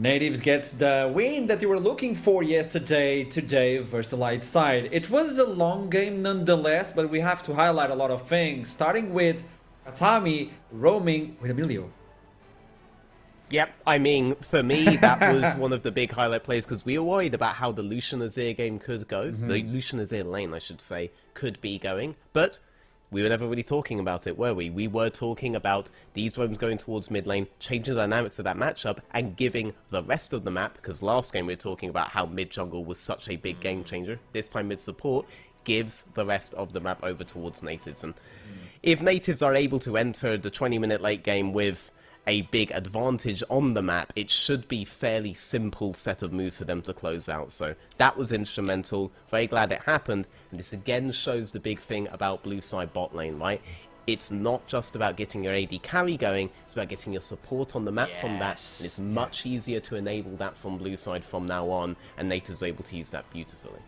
Natives gets the win that you were looking for yesterday, today versus the light side. It was a long game nonetheless, but we have to highlight a lot of things, starting with Katami roaming with Emilio. Yep, I mean, for me, that was one of the big highlight plays because we were worried about how the Lucian Azir game could go. The Lucian Azir lane, I should say, could be going. But we were never really talking about it, were we? We were talking about these roams going towards mid lane, changing the dynamics of that matchup, and giving the rest of the map, because last game we were talking about how mid jungle was such a big game changer. This time mid support gives the rest of the map over towards natives. And if natives are able to enter the 20-minute late game with a big advantage on the map, it should be fairly simple set of moves for them to close out. So that was instrumental. Very glad it happened. And this again shows the big thing about blue side bot lane, right? It's not just about getting your AD carry going, it's about getting your support on the map from that. And it's much easier to enable that from blue side from now on, and natives are able to use that beautifully.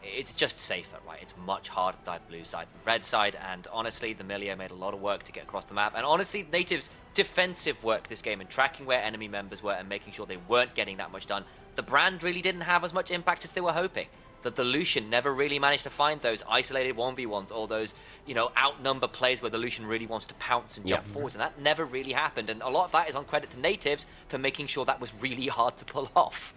It's just safer, right? It's much harder to dive blue side than red side, and honestly, the Milio made a lot of work to get across the map, and honestly, Native's defensive work this game and tracking where enemy members were and making sure they weren't getting that much done. The brand really didn't have as much impact as they were hoping. That the Lucian never really managed to find those isolated 1v1s or those, outnumber plays where the Lucian really wants to pounce and jump forwards, and that never really happened, and a lot of that is on credit to Natives for making sure that was really hard to pull off.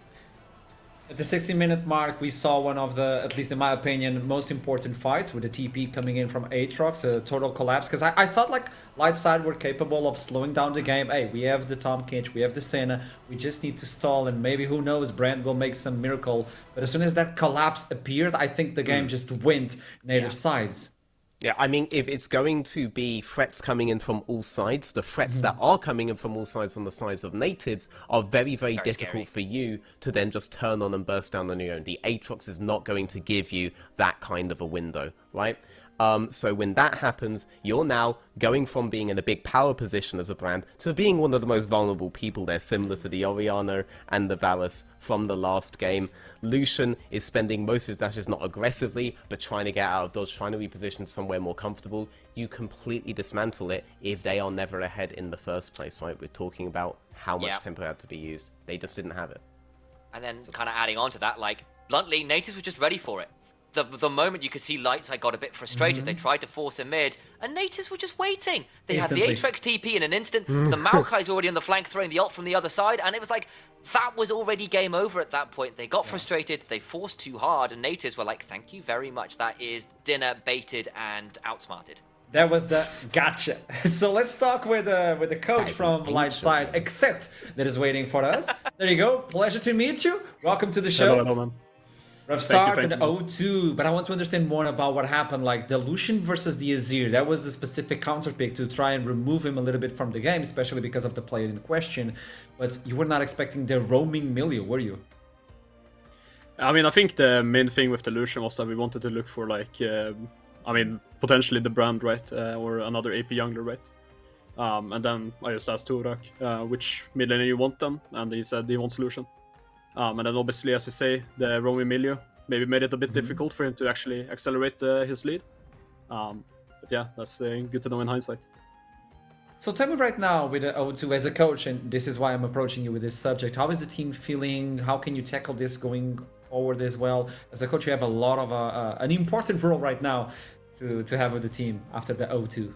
At the 60-minute mark, we saw one of the, at least in my opinion, most important fights with the TP coming in from Aatrox, a total collapse. Because I thought like light side were capable of slowing down the game. Hey, we have the Tom Kinch, we have the Senna, we just need to stall, and maybe, who knows, Brand will make some miracle. But as soon as that collapse appeared, I think the game just went native sides. Yeah, I mean, if it's going to be threats coming in from all sides, the threats that are coming in from all sides on the sides of natives are very, very difficult for you to then just turn on and burst down on your own. The Aatrox is not going to give you that kind of a window, right? So when that happens, you're now going from being in a big power position as a brand to being one of the most vulnerable people there, similar to the Orianna and the Varus from the last game. Lucian is spending most of his dashes not aggressively, but trying to get out of dodge, trying to reposition somewhere more comfortable. You completely dismantle it if they are never ahead in the first place, right? We're talking about how much tempo had to be used. They just didn't have it. And then kind of adding on to that, like, bluntly, natives were just ready for it. The moment you could see Lightside got a bit frustrated, they tried to force a mid, and natives were just waiting. They had the Aatrox TP in an instant, the Maokai's already on the flank throwing the ult from the other side, and it was like, that was already game over at that point. They got frustrated, they forced too hard, and natives were like, thank you very much, that is dinner baited and outsmarted. That was the gotcha. So let's talk with the coach from light side, except that is waiting for us. There you go. Pleasure to meet you. Welcome to the show. Hello, man. Rough start in 0-2, but I want to understand more about what happened. Like the Lucian versus the Azir, that was a specific counter pick to try and remove him a little bit from the game, especially because of the player in question. But you were not expecting the roaming Milio, were you? I mean, I think the main thing with the Lucian was that we wanted to look for potentially the brand, right, or another AP jungler, right? And then I just asked Turak which mid laner you want them, and he said he wants Lucian. And then obviously, as you say, the roaming Milio maybe made it a bit difficult for him to actually accelerate his lead. But yeah, that's good to know in hindsight. So tell me right now with the 0-2 as a coach, and this is why I'm approaching you with this subject, how is the team feeling? How can you tackle this going forward as well? As a coach, you have a lot of an important role right now to have with the team after the 0-2.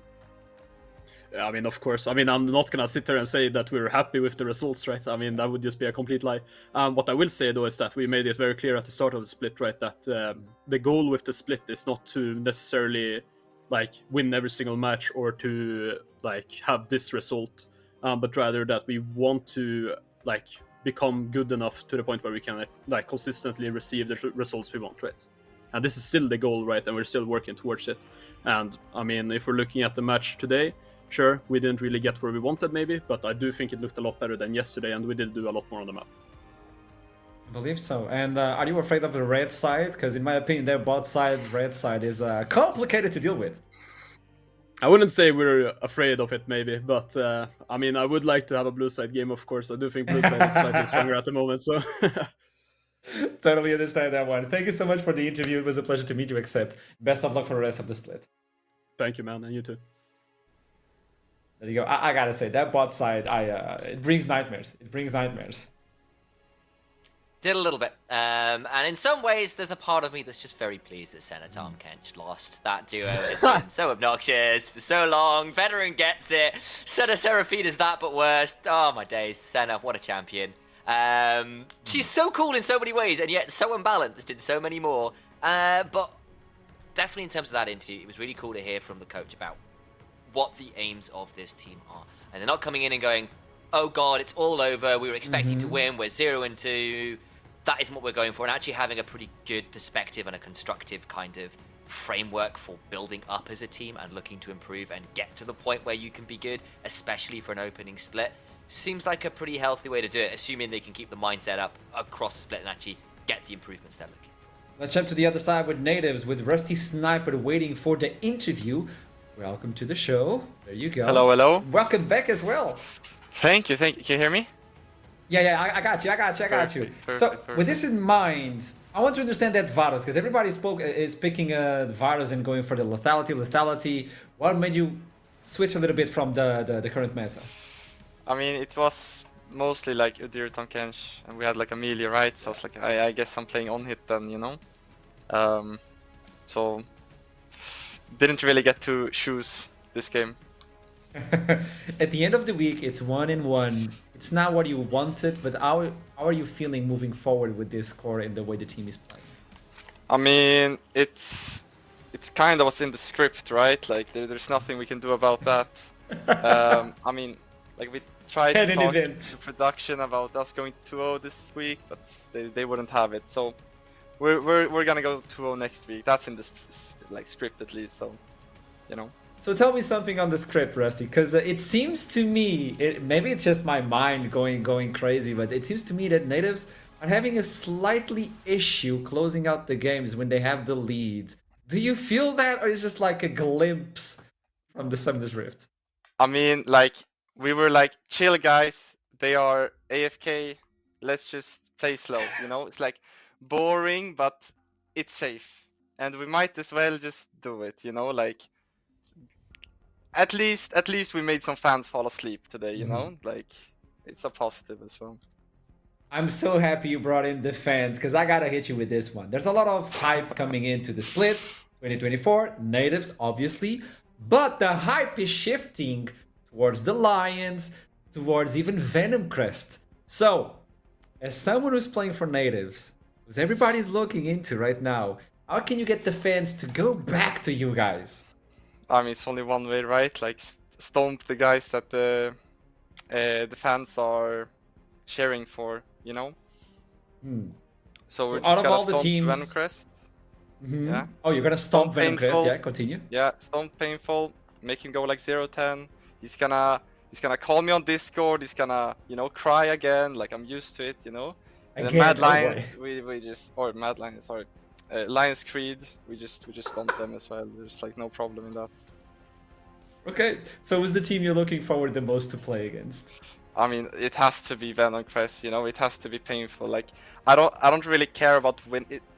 I mean, of course. I mean, I'm not going to sit there and say that we're happy with the results, right? I mean, that would just be a complete lie. What I will say, though, is that we made it very clear at the start of the split, right, that the goal with the split is not to necessarily, win every single match or to, have this result, but rather that we want to, become good enough to the point where we can, consistently receive the results we want, right? And this is still the goal, right? And we're still working towards it. And, I mean, if we're looking at the match today, sure, we didn't really get where we wanted maybe, but I do think it looked a lot better than yesterday, and we did do a lot more on the map. I believe so. And are you afraid of the red side? Because in my opinion, their bot side, red side is complicated to deal with. I wouldn't say we're afraid of it maybe, but I mean, I would like to have a blue side game, of course. I do think blue side is slightly stronger at the moment, so... Totally understand that one. Thank you so much for the interview. It was a pleasure to meet you, except best of luck for the rest of the split. Thank you, man, and you too. There you go. I gotta say, that bot side, it brings nightmares. It brings nightmares. Did a little bit. And in some ways, there's a part of me that's just very pleased that Senator and Kench lost. That duo has been so obnoxious for so long. Veteran gets it. Senna Seraphine is that, but worse. Oh, my days. Senna, what a champion. She's so cool in so many ways, and yet so unbalanced in so many more. But definitely in terms of that interview, it was really cool to hear from the coach about what the aims of this team are. And they're not coming in and going, oh God, it's all over. We were expecting to win. We're 0-2. That isn't what we're going for. And actually having a pretty good perspective and a constructive kind of framework for building up as a team and looking to improve and get to the point where you can be good, especially for an opening split, seems like a pretty healthy way to do it, assuming they can keep the mindset up across the split and actually get the improvements they're looking for. Let's jump to the other side with Natives, with Rusty Sniper waiting for the interview. Welcome to the show. There you go. Hello, hello. Welcome back as well. Thank you. Can you hear me? Yeah, I got you. Perfect, So, perfect. with this in mind, I want to understand that Varus, because everybody is picking Varus and going for the lethality. What made you switch a little bit from the current meta? I mean, it was mostly like Udyr Tonkench, and we had like Amelia, right? So I was like, I guess I'm playing on hit then, you know? So, didn't really get to choose this game. At the end of the week, it's 1-1. It's not what you wanted, but how are you feeling moving forward with this score and the way the team is playing? I mean, it's kind of what's in the script, right? Like, there's nothing we can do about that. I mean, like we tried to talk to production about us going 2-0 this week, but they wouldn't have it. So we're gonna go 2-0 next week. That's in this like script at least. So, you know. So tell me something on the script, Rusty, because it seems to me, maybe it's just my mind going crazy, but it seems to me that Natives are having a slightly issue closing out the games when they have the lead. Do you feel that, or is it just like a glimpse from the Summoner's Rift? I mean, like, we were like, chill guys, they are AFK, let's just play slow, you know? It's like boring, but it's safe. And we might as well just do it, you know? Like, at least we made some fans fall asleep today, you know? Like, it's a positive as well. I'm so happy you brought in the fans, because I gotta hit you with this one. There's a lot of hype coming into the split, 2024, Natives, obviously, but the hype is shifting towards the Lions, towards even Venom Crest. So, as someone who's playing for Natives, who's everybody's looking into right now, how can you get the fans to go back to you guys? I mean, it's only one way, right? Like, stomp the guys that the fans are cheering for, you know? So we're just out of gonna all the stomp teams, Venom Crest. Yeah. Oh, you're gonna stomp Venom Crest, Painful. yeah? Continue. Yeah, stomp Painful, make him go like 0-10. He's gonna call me on Discord. He's gonna, you know, cry again. Like, I'm used to it, you know. And then Mad Lions, we just, or Mad Lions, sorry, Lions Creed, we just stomp them as well. There's like no problem in that. Okay, so who's the team you're looking forward the most to play against? I mean, it has to be Venom Crest, you know. It has to be Painful. Like, I don't really care about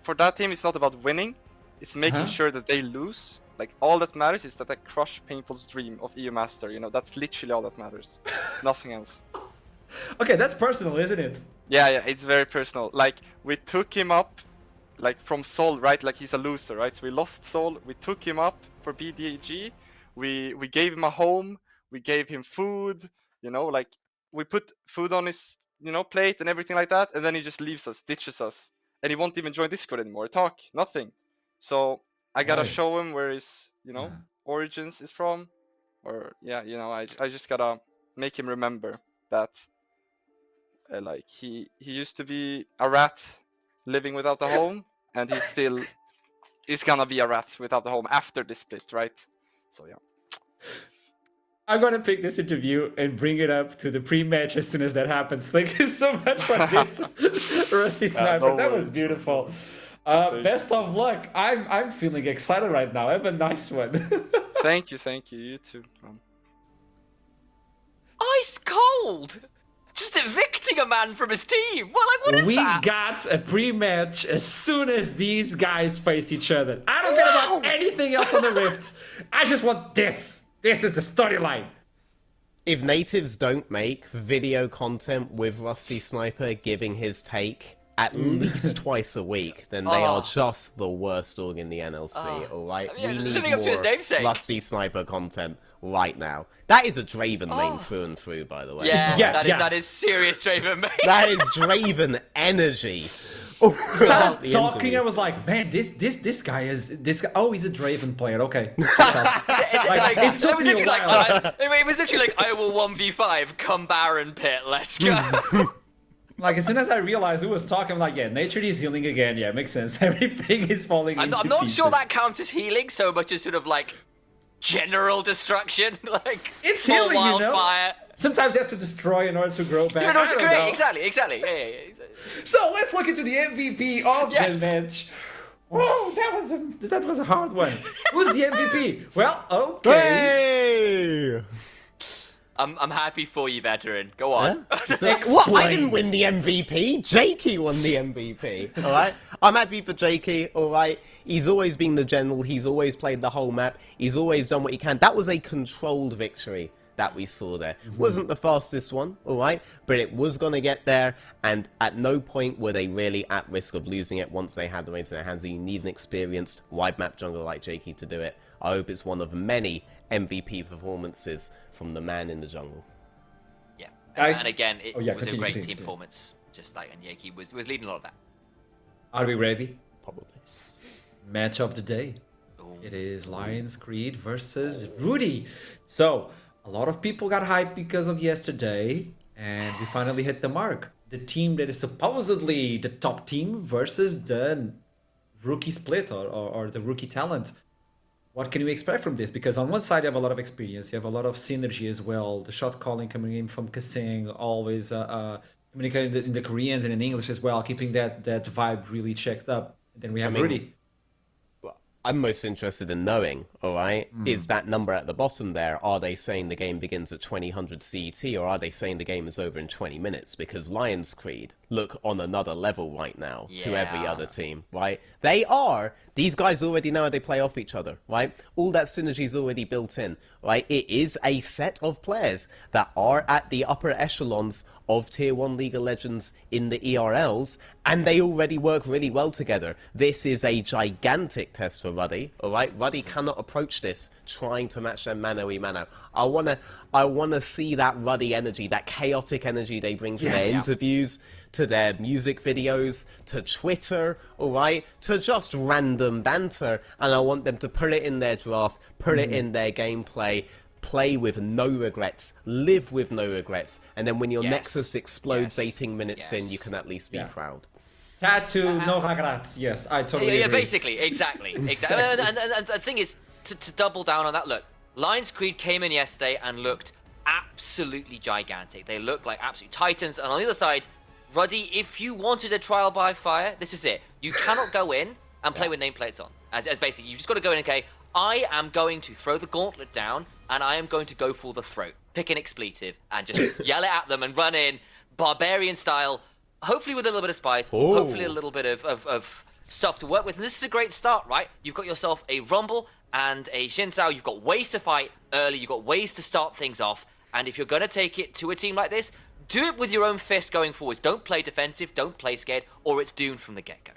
for that team. It's not about winning. It's making sure that they lose. Like, all that matters is that I crush Painful's dream of EU Master. You know, that's literally all that matters. Nothing else. Okay, that's personal, isn't it? Yeah, it's very personal. Like, we took him up, like, from Sol, right? Like, he's a loser, right? So we lost Sol. We took him up for BDG. We gave him a home. We gave him food. You know, like, we put food on his, you know, plate and everything like that. And then he just leaves us, ditches us. And he won't even join Discord anymore. Talk, nothing. So I gotta show him where his, you know, origins is from. Or, yeah, you know, I just gotta make him remember that, like, he used to be a rat living without a home. And he still is gonna be a rat without a home after this split, right? So, yeah. I'm gonna pick this interview and bring it up to the pre-match as soon as that happens. Thank you so much for this, Rusty Sniper. No that was worries. beautiful. Best of luck. I'm feeling excited right now. Have a nice one. Thank you. You too. Ice cold! Just evicting a man from his team! What is we that? got a pre-match as soon as these guys face each other. I don't care about anything else on the Rift. I just want this. This is the storyline. If Natives don't make video content with Rusty Sniper giving his take at least twice a week, then they are just the worst org in the NLC, alright? Yeah, We need living up to his more namesake. Rusty Sniper content right now. That is a Draven main through and through, by the way. Yeah, Yeah, that is serious Draven, mate. That is Draven energy. Started talking, I was like, man, this guy is this guy. Oh, he's a Draven player. Okay. It took was me a literally like, while. it was literally like, I will 1v5, come Baron pit, let's go. Like, as soon as I realized who was talking, I'm like, yeah, nature is healing again. Yeah, makes sense. Everything is falling I'm into not pieces. sure that counts as healing so much as sort of like general destruction, like It's full healing, you know? wildfire. Sometimes you have to destroy in order to grow back. You know, I to don't create, know. exactly. Yeah. So let's look into the MVP of Yes. the match. Whoa, that was a hard one. Who's the MVP? Well, okay. Hey! I'm happy for you, veteran. Go on. What? I didn't win the MVP. Jakey won the MVP. All right. I'm happy for Jakey. All right. He's always been the general. He's always played the whole map. He's always done what he can. That was a controlled victory that we saw there. Wasn't the fastest one, all right, but it was going to get there, and at no point were they really at risk of losing it once they had the reins in their hands. You need an experienced wide map jungler like Jakey to do it. I hope it's one of many MVP performances from the man in the jungle. Yeah. Guys- And again, it Oh, yeah, was a continue, great continue, team continue. performance. Just like, and Yaki was leading a lot of that. Are we ready? Probably. Match of the day. Ooh. It is Lions Creed versus Rudy. So, a lot of people got hyped because of yesterday, and we finally hit the mark. The team that is supposedly the top team versus the rookie split or the rookie talent. What can we expect from this? Because on one side you have a lot of experience, you have a lot of synergy as well. The shot calling coming in from Kasing, always communicating in the Koreans and in English as well, keeping that vibe really checked up. Then we have Rudy. I'm most interested in knowing, all right, is that number at the bottom there, are they saying the game begins at 2000 CET, or are they saying the game is over in 20 minutes? Because Lions Creed look on another level right now to every Yeah. other team, right? They are. These guys already know how they play off each other, right? All that synergy is already built in, right? It is a set of players that are at the upper echelons of Tier 1 League of Legends in the ERLs, and they already work really well together. This is a gigantic test for Ruddy, alright? Ruddy cannot approach this trying to match their mano-a-mano. I wanna see that Ruddy energy, that chaotic energy they bring to their interviews, to their music videos, to Twitter, alright? To just random banter, and I want them to put it in their draft, put it in their gameplay, play with no regrets, live with no regrets, and then when your Yes. Nexus explodes Yes. 18 minutes in, Yes. you can at least be Yeah. proud. Tattoo, no regrets. Yes, I totally Yeah, agree. basically, exactly. And the thing is, to double down on that, look, Lions Creed came in yesterday and looked absolutely gigantic. They looked like absolute titans. And on the other side, Ruddy, if you wanted a trial by fire, this is it. You cannot go in and play with nameplates on. As basically, you just got to go in and okay, I am going to throw the gauntlet down and I am going to go for the throat. Pick an expletive and just yell it at them and run in, barbarian style, hopefully with a little bit of spice, hopefully a little bit of stuff to work with. And this is a great start, right? You've got yourself a Rumble and a Xin Zhao. You've got ways to fight early. You've got ways to start things off. And if you're going to take it to a team like this, do it with your own fist going forwards. Don't play defensive, don't play scared, or it's doomed from the get-go.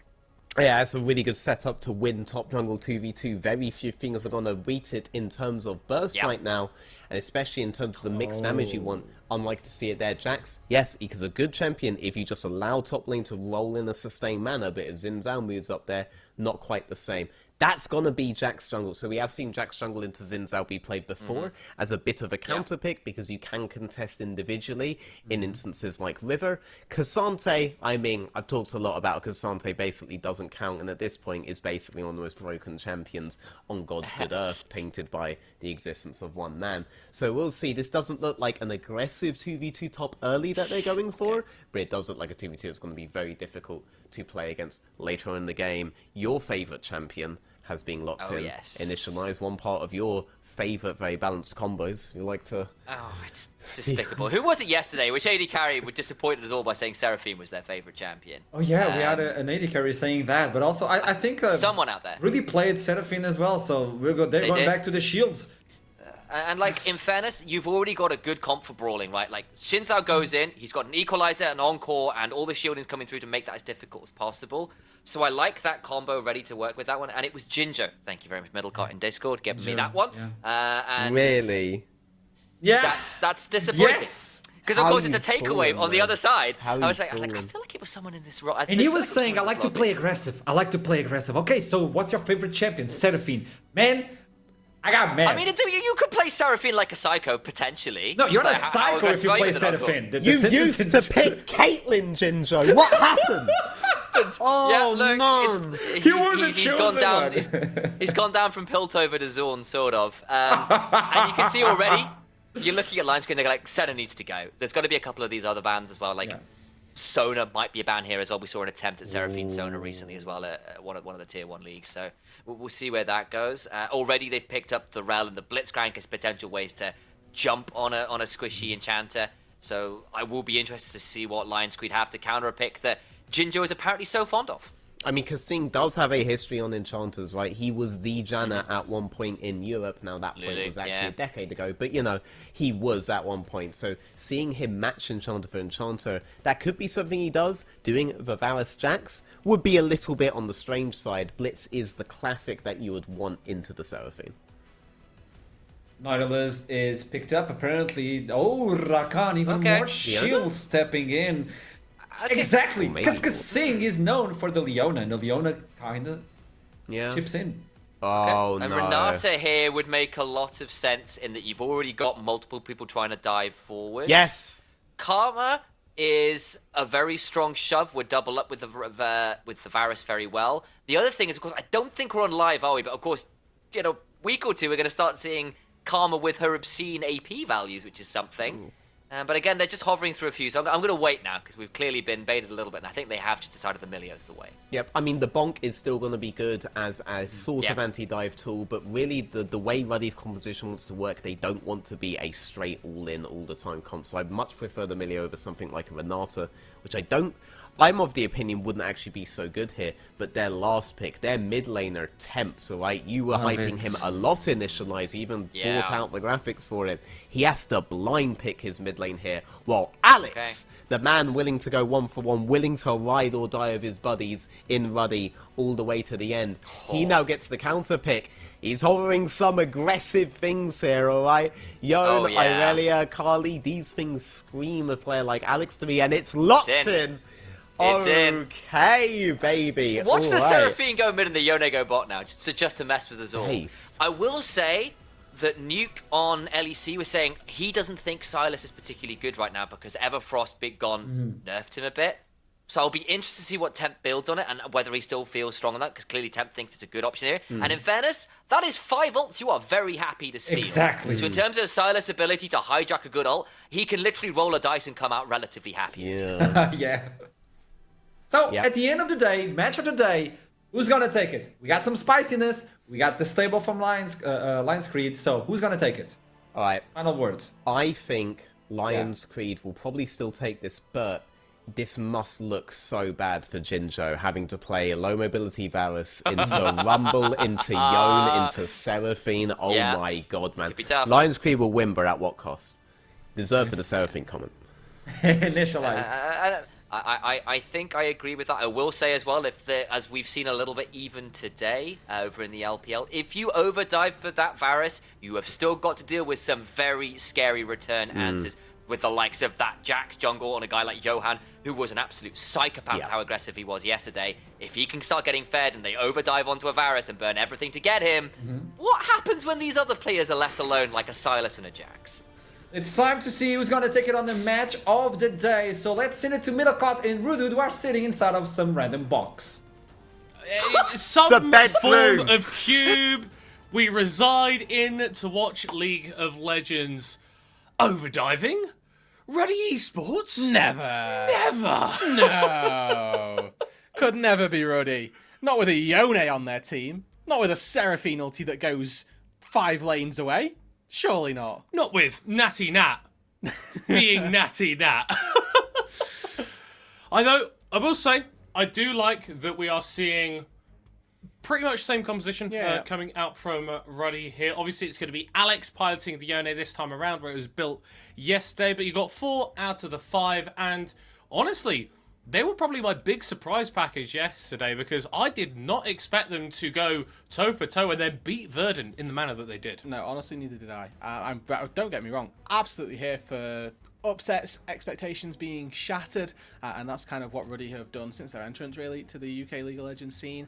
Yeah, it's a really good setup to win top jungle 2v2. Very few things are going to beat it in terms of burst right now, and especially in terms of the mixed damage you want. Unlike to see it there, Jax. Yes, he's a good champion if you just allow top lane to roll in a sustained manner, but if Xin Zhao moves up there, not quite the same. That's going to be Jax jungle. So we have seen Jax jungle into Xin Zhao be played before as a bit of a counter pick because you can contest individually in instances like River. Cassante, I mean, I've talked a lot about Cassante basically doesn't count, and at this point is basically one of the most broken champions on God's good earth, tainted by the existence of one man. So we'll see. This doesn't look like an aggressive 2v2 top early that they're going for, but it does look like a 2v2 that's going to be very difficult to play against later in the game. Your favourite champion has been locked in. Yes. Initialize one part of your favourite very balanced combos. You like to... Oh, it's despicable. Who was it yesterday? Which AD carry were disappointed us all by saying Seraphine was their favourite champion? Oh yeah, we had an AD carry saying that, but also I think Someone out there. Rudy played Seraphine as well, so they're going did. back to the shields. And like in fairness, you've already got a good comp for brawling, right? Like Xin Zhao goes in, he's got an equalizer, an encore, and all the shielding's coming through to make that as difficult as possible. So I like that combo ready to work with that one. And it was Ginger. Thank you very much, Middlecott in Discord, giving me that one. Yeah. And Really? Yes. that's disappointing. Yes. Because of How course it's a you takeaway fallen, on the man? other side. How I was you like, I fallen? feel like it was someone in this role. And he was saying, I like to play aggressive. I like to play aggressive. Okay, so what's your favorite champion? Seraphine. Man, I got mad. I mean, you could play Seraphine like a psycho, potentially. No, you're Just not like, psycho if aggressive you are play with an encore? Seraphine. The You citizens- used to pick Caitlyn, Jinjo. What happened? Oh, Yeah, look, man. he's gone down. He's gone down from Piltover to Zorn, sort of. And you can see already, you're looking at line screen. They're like, Senna needs to go. There's got to be a couple of these other bans as well. Like Sona might be a ban here as well. We saw an attempt at Seraphine Sona recently as well at one of the tier 1 leagues. So we'll see where that goes. Already they've picked up the Rel and the Blitzcrank as potential ways to jump on a squishy enchanter. So I will be interested to see what Lions Creed have to counter a pick that Jinjo is apparently so fond of. I mean, Kasing does have a history on enchanters, right? He was the Janna at one point in Europe. Now, that point Lily, was actually yeah. a decade ago. But, you know, he was at one point. So seeing him match enchanter for enchanter, that could be something he does. Doing Vavalis Jax would be a little bit on the strange side. Blitz is the classic that you would want into the Seraphine. Nautilus is picked up, apparently. Oh, Rakan, even more shield stepping in. Okay. Exactly, Oh, maybe. because Kasing is known for the Leona, and the Leona kind of Yeah. chips in. Oh, And no. Renata here would make a lot of sense in that you've already got multiple people trying to dive forwards. Yes. Karma is a very strong shove. Would double up with the Varus very well. The other thing is, of course, I don't think we're on live, are we? But of course, you know, week or two we're going to start seeing Karma with her obscene AP values, which is something. But again, they're just hovering through a few, so I'm going to wait now, because we've clearly been baited a little bit, and I think they have just decided the Milio's the way. Yep, I mean, the bonk is still going to be good as a sort Yeah. of anti-dive tool, but really the way Ruddy's composition wants to work, they don't want to be a straight all-in, all-the-time comp, so I much prefer the Milio over something like a Renata, which I'm of the opinion wouldn't actually be so good here, but their last pick, their mid laner, Temp, so right, you were hyping him a lot initialized, you even brought out the graphics for it. He has to blind pick his mid lane here, while Alex, the man willing to go 1-for-1, willing to ride or die of his buddies in Ruddy all the way to the end, he now gets the counter pick. He's hovering some aggressive things here, alright? Yon, Irelia, Carly, these things scream a player like Alex to me, and it's locked in. It's in. Okay, baby. Watch the All right. Seraphine go mid and the Yone go bot now, just to mess with us all. Haste. I will say that Nuke on LEC was saying he doesn't think Silas is particularly good right now because Everfrost Big Gon nerfed him a bit. So I'll be interested to see what Temp builds on it and whether he still feels strong on that, because clearly Temp thinks it's a good option here. And in fairness, that is 5 ults you are very happy to steal. Exactly. So in terms of Silas' ability to hijack a good ult, he can literally roll a dice and come out relatively happy. Yeah. Yeah. So, at the end of the day, match of the day, who's gonna take it? We got some spiciness, we got the stable from Lions Creed, so who's gonna take it? Alright, Final words. I think Lions Creed will probably still take this, but this must look so bad for Jinjo, having to play low mobility Varus into Rumble, into Yone, into Seraphine. Oh my god, man. Could be tough. Lions Creed will win, but at what cost? Deserve for the Seraphine comment. Initialize. I think I agree with that. I will say as well, as we've seen a little bit even today over in the LPL, if you overdive for that Varus, you have still got to deal with some very scary return answers with the likes of that Jax jungle and a guy like Johan, who was an absolute psychopath with how aggressive he was yesterday. If he can start getting fed and they overdive onto a Varus and burn everything to get him, what happens when these other players are left alone like a Silas and a Jax? It's time to see who's gonna take it on the match of the day. So let's send it to Middlecott and RUD, who are sitting inside of some random box. Some bedroom. form of cube. We reside in to watch League of Legends. Overdiving? Ruddy Esports? Never. Never. No. Could never be Ruddy. Not with a Yone on their team. Not with a Seraphine ulti that goes 5 lanes away. Surely not. Not with Natty Nat. Being Natty Nat. I will say, I do like that we are seeing pretty much same composition coming out from Ruddy here. Obviously, it's going to be Alex piloting the Yone this time around, where it was built yesterday. But you got 4 out of the 5, and honestly, they were probably my big surprise package yesterday, because I did not expect them to go toe-for-toe and then beat Verdant in the manner that they did. No, honestly, neither did I. Don't get me wrong, absolutely here for upsets, expectations being shattered, and that's kind of what Ruddy have done since their entrance, really, to the UK League of Legends scene.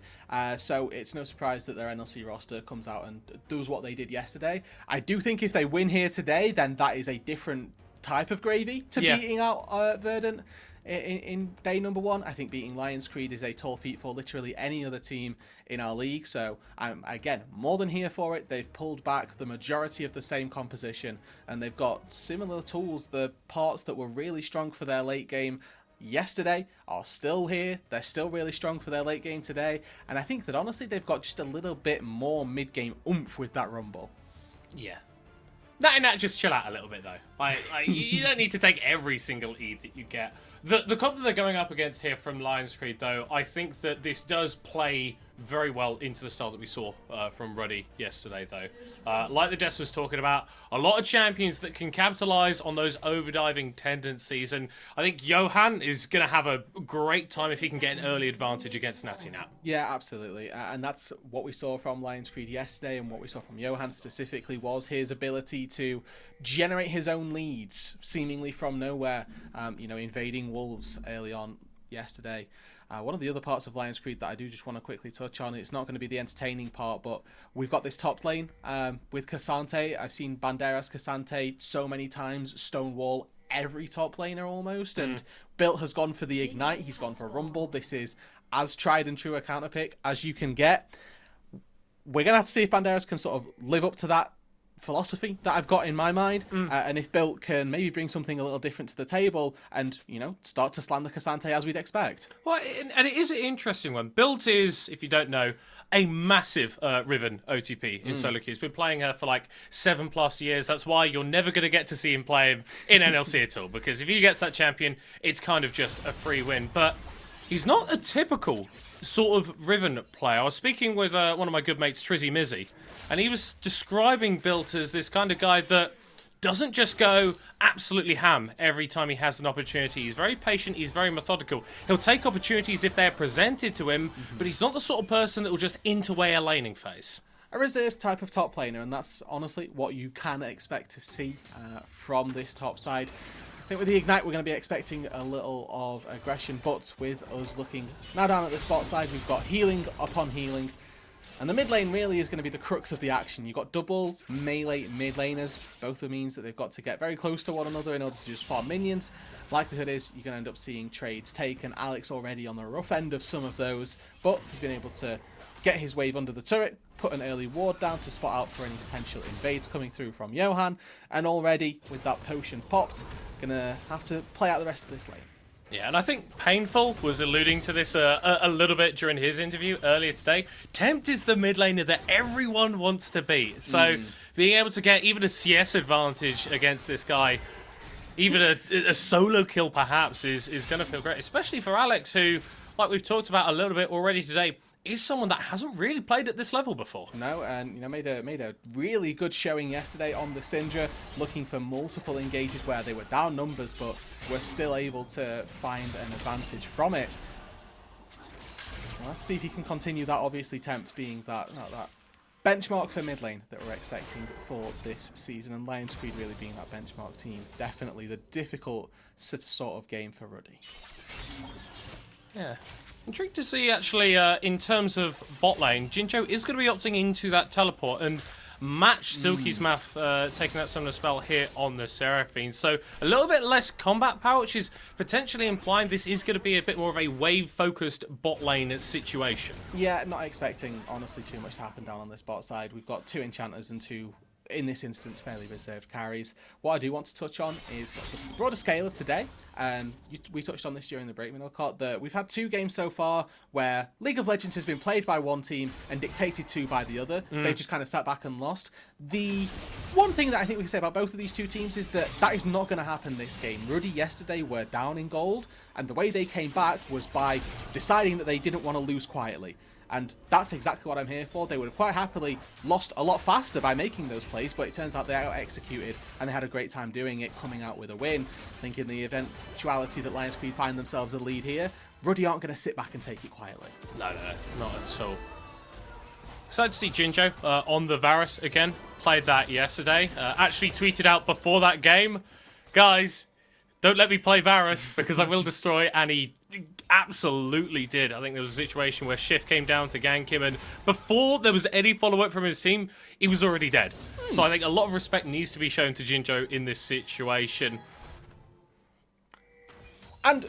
So it's no surprise that their NLC roster comes out and does what they did yesterday. I do think if they win here today, then that is a different type of gravy to beating out Verdant. In day number 1, I think beating Lions Creed is a tall feat for literally any other team in our league. So I'm, again, more than here for it. They've pulled back the majority of the same composition, and they've got similar tools. The parts that were really strong for their late game yesterday are still here. They're still really strong for their late game today. And I think that, honestly, they've got just a little bit more mid-game oomph with that Rumble. Yeah. That just chill out a little bit, though. You don't need to take every single E that you get. The comp that they're going up against here from Lions Creed, though, I think that this does play very well into the style that we saw from Ruddy yesterday, though. Like the Jess was talking about, a lot of champions that can capitalize on those overdiving tendencies, and I think Johan is going to have a great time if he can get an early advantage against Natty Nat. Yeah, absolutely. And that's what we saw from Lions Creed yesterday, and what we saw from Johan specifically was his ability to generate his own leads, seemingly from nowhere, invading Wolves early on yesterday. One of the other parts of Lions Creed that I do just want to quickly touch on, it's not going to be the entertaining part, but we've got this top lane with Cassante. I've seen Banderas Cassante so many times stonewall every top laner almost, and Built has gone for the Ignite, he's gone for Rumble. This is as tried and true a counter pick as you can get. We're going to have to see if Banderas can sort of live up to that philosophy that I've got in my mind, and if Built can maybe bring something a little different to the table and, start to slam the Cassante as we'd expect. Well, and it is an interesting one. Built is, if you don't know, a massive Riven OTP in solo queue. He's been playing her for like 7+ years. That's why you're never going to get to see him play in NLC at all, because if he gets that champion, it's kind of just a free win. But he's not a typical sort of Riven player. I was speaking with one of my good mates, Trizzy Mizzy, and he was describing Built as this kind of guy that doesn't just go absolutely ham every time he has an opportunity. He's very patient, he's very methodical. He'll take opportunities if they're presented to him, but he's not the sort of person that will just interweigh a laning phase. A reserved type of top laner, and that's honestly what you can expect to see from this top side. I think with the Ignite, we're going to be expecting a little of aggression, but with us looking now down at the spot side, we've got healing upon healing. And the mid lane really is going to be the crux of the action. You've got double melee mid laners. Both of them means that they've got to get very close to one another in order to just farm minions. Likelihood is you're going to end up seeing trades taken. Alex already on the rough end of some of those, but he's been able to get his wave under the turret, put an early ward down to spot out for any potential invades coming through from Johan, and already with that potion popped, gonna have to play out the rest of this lane. Yeah, and I think Painful was alluding to this a little bit during his interview earlier today. Tempt is the mid laner that everyone wants to be. So being able to get even a CS advantage against this guy, even a solo kill perhaps, is going to feel great. Especially for Alex, who, like we've talked about a little bit already today, is someone that hasn't really played at this level before. No, and made a really good showing yesterday on the Syndra, looking for multiple engages where they were down numbers, but were still able to find an advantage from it. So let's see if he can continue that. Obviously, Tempt being that benchmark for mid lane that we're expecting for this season, and Lions Creed really being that benchmark team. Definitely the difficult sort of game for Ruddy. Yeah. Intrigued to see, actually, in terms of bot lane, Jinjo is going to be opting into that teleport and match Silky's math, taking that similar spell here on the Seraphine. So a little bit less combat power, which is potentially implying this is going to be a bit more of a wave-focused bot lane situation. Yeah, not expecting, honestly, too much to happen down on this bot side. We've got 2 enchanters and 2, in this instance, fairly reserved carries. What I do want to touch on is the broader scale of today. We touched on this during the break, Minilcott, that we've had 2 games so far where League of Legends has been played by one team and dictated to by the other. They've just kind of sat back and lost. The one thing that I think we can say about both of these 2 teams is that is not going to happen this game. Ruddy yesterday were down in gold, and the way they came back was by deciding that they didn't want to lose quietly. And that's exactly what I'm here for. They would have quite happily lost a lot faster by making those plays, but it turns out they out executed and they had a great time doing it, coming out with a win. I think in the eventuality that Lions Creed find themselves a lead here, RUD aren't going to sit back and take it quietly. No, not at all. Excited to see Jinjo on the Varus again. Played that yesterday. Actually tweeted out before that game, guys, don't let me play Varus because I will destroy. And he absolutely did. I think there was a situation where Shift came down to gank him, and before there was any follow-up from his team, he was already dead. So I think a lot of respect needs to be shown to Jinjo in this situation. And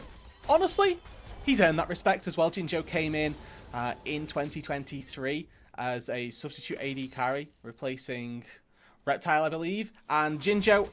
honestly, he's earned that respect as well. Jinjo came in 2023 as a substitute AD carry, replacing Reptile, I believe. And Jinjo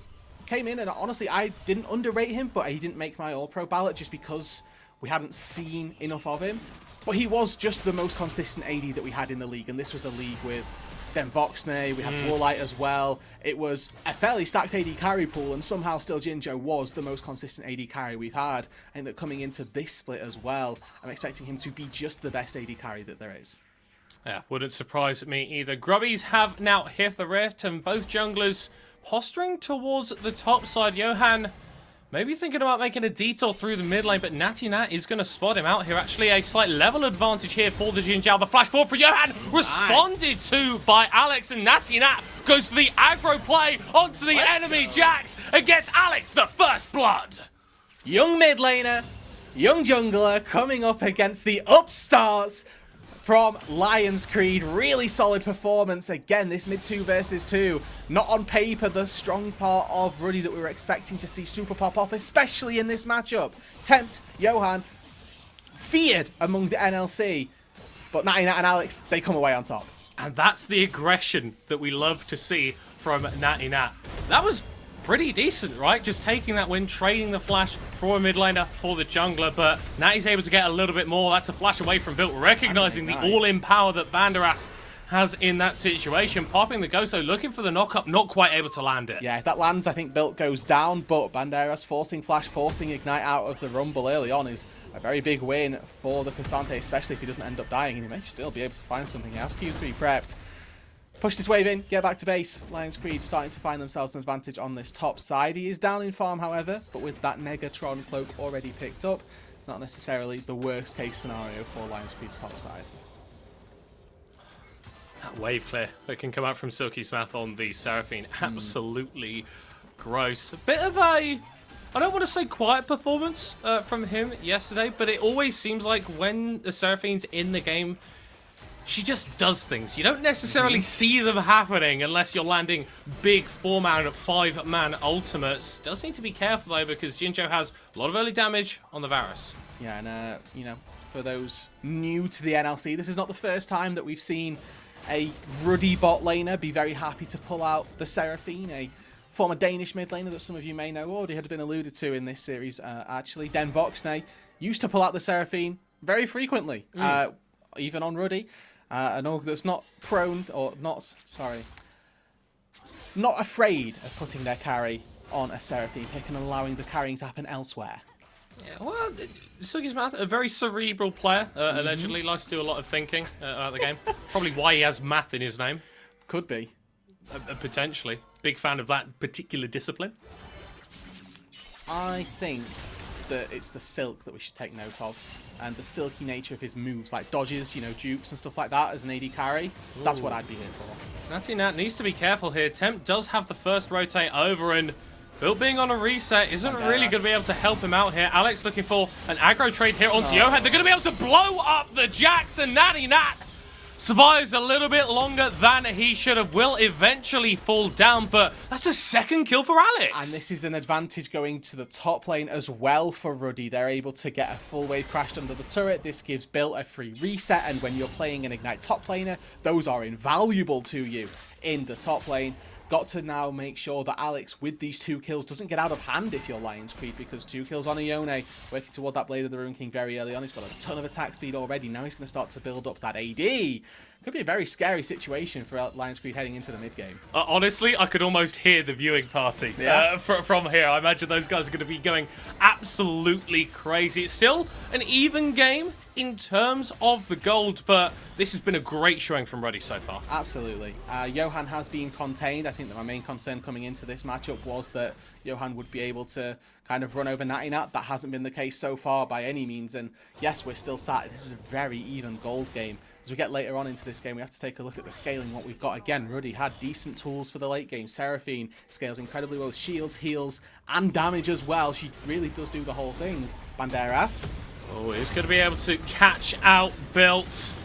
came in, and honestly, I didn't underrate him, but he didn't make my All-Pro ballot just because we hadn't seen enough of him. But he was just the most consistent AD that we had in the league, and this was a league with then Voxnay, we had Warlight as well. It was a fairly stacked AD carry pool, and somehow still Jinjo was the most consistent AD carry we've had. And that coming into this split as well, I'm expecting him to be just the best AD carry that there is. Yeah, wouldn't surprise me either. Grubbies have now hit the rift, and both junglers posturing towards the top side. Johan maybe thinking about making a detour through the mid lane, but Natty Nat is going to spot him out here. Actually, a slight level advantage here for the Jinjao. The flash forward for Johan, responded to by Alex, and Natty Nat goes for the aggro play onto the enemy Jax and gets Alex the first blood. Young mid laner, young jungler coming up against the upstarts from Lions Creed. Really solid performance. Again, this mid 2 versus 2. Not on paper the strong part of RUD that we were expecting to see super pop off, especially in this matchup. Tempt, Johan, feared among the NLC. But Natty Nat and Alex, they come away on top. And that's the aggression that we love to see from Natty Nat. That was pretty decent, right? Just taking that win, trading the flash for a mid laner for the jungler, but Natty's able to get a little bit more. That's a flash away from Built, recognizing the all-in power that Banderas has in that situation. Popping the ghost, though, looking for the knock-up, not quite able to land it. Yeah, if that lands, I think Built goes down, but Banderas forcing flash, forcing Ignite out of the Rumble early on is a very big win for the Cassante, especially if he doesn't end up dying, and he may still be able to find something else. Q3 prepped. Push this wave in, get back to base. Lions Creed starting to find themselves an advantage on this top side. He is down in farm, however, but with that Negatron cloak already picked up, not necessarily the worst case scenario for Lions Creed's top side. That wave clear that can come out from Silky Smath on the Seraphine, absolutely gross. A bit of a, I don't want to say quiet performance from him yesterday, but it always seems like when the Seraphine's in the game, she just does things. You don't necessarily see them happening unless you're landing big 4-man, 5-man ultimates. Does need to be careful though, because Jinjo has a lot of early damage on the Varus. Yeah, and you know, for those new to the NLC, this is not the first time that we've seen a ruddy bot laner be very happy to pull out the Seraphine, a former Danish mid laner that some of you may know already had been alluded to in this series. Actually, Den Voxnay used to pull out the Seraphine very frequently, even on Ruddy. An org that's not prone, or not, sorry, not afraid of putting their carry on a Seraphine pick and allowing the carrying to happen elsewhere. Yeah, well, Silky Smath, a very cerebral player, allegedly, likes to do a lot of thinking about the game. Probably why he has math in his name. Could be. Potentially. Big fan of that particular discipline. I think that it's the Silk that we should take note of, and the silky nature of his moves, like dodges, you know, dupes and stuff like that as an AD carry. That's what I'd be here for. Natty Nat needs to be careful here. Tempt does have the first rotate over, and Built being on a reset isn't really going to be able to help him out here. Alex looking for an aggro trade here onto Johan. They're going to be able to blow up the Jax, and Natty Nat survives a little bit longer than he should have. Will eventually fall down, but that's a second kill for Alex. And this is an advantage going to the top lane as well for Ruddy. They're able to get a full wave crashed under the turret. This gives Built a free reset, and when you're playing an Ignite top laner, those are invaluable to you in the top lane. Got to now make sure that Alex, with these 2 kills, doesn't get out of hand if you're Lions Creed, because 2 kills on Ione, working toward that Blade of the Rune King very early on. He's got a ton of attack speed already. Now he's going to start to build up that AD. could be a very scary situation for Lions Creed heading into the mid game. Honestly, I could almost hear the viewing party from here. I imagine those guys are going to be going absolutely crazy. It's still an even game in terms of the gold, but this has been a great showing from Ruddy so far. Absolutely. Johan has been contained. I think that my main concern coming into this matchup was that Johan would be able to kind of run over Natinat. That hasn't been the case so far by any means. And yes, we're still sat. This is a very even gold game. As we get later on into this game, we have to take a look at the scaling, what we've got. Again, Ruddy had decent tools for the late game. Seraphine scales incredibly well with shields, heals, and damage as well. She really does do the whole thing. Banderas. Oh, he's going to be able to catch out Built.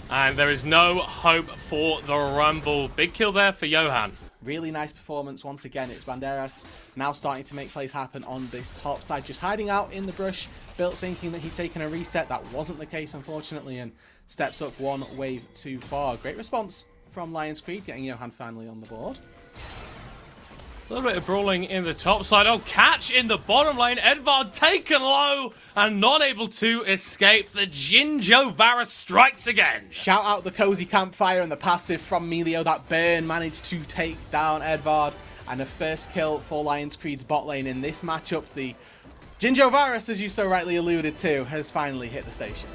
And there is no hope for the Rumble. Big kill there for Johan. Really nice performance once again. It's Banderas now starting to make plays happen on this top side. Just hiding out in the brush. Built thinking that he'd taken a reset. That wasn't the case, unfortunately, and steps up one wave too far. Great response from Lions Creed, getting Johan finally on the board. A little bit of brawling in the top side. Oh, catch in the bottom lane. Edvard taken low and not able to escape. The Jinjo Varus strikes again. Shout out the cozy campfire and the passive from Melio. That burn managed to take down Edvard. And a first kill for Lions Creed's bot lane in this matchup. The Jinjo Varus, as you so rightly alluded to, has finally hit the station.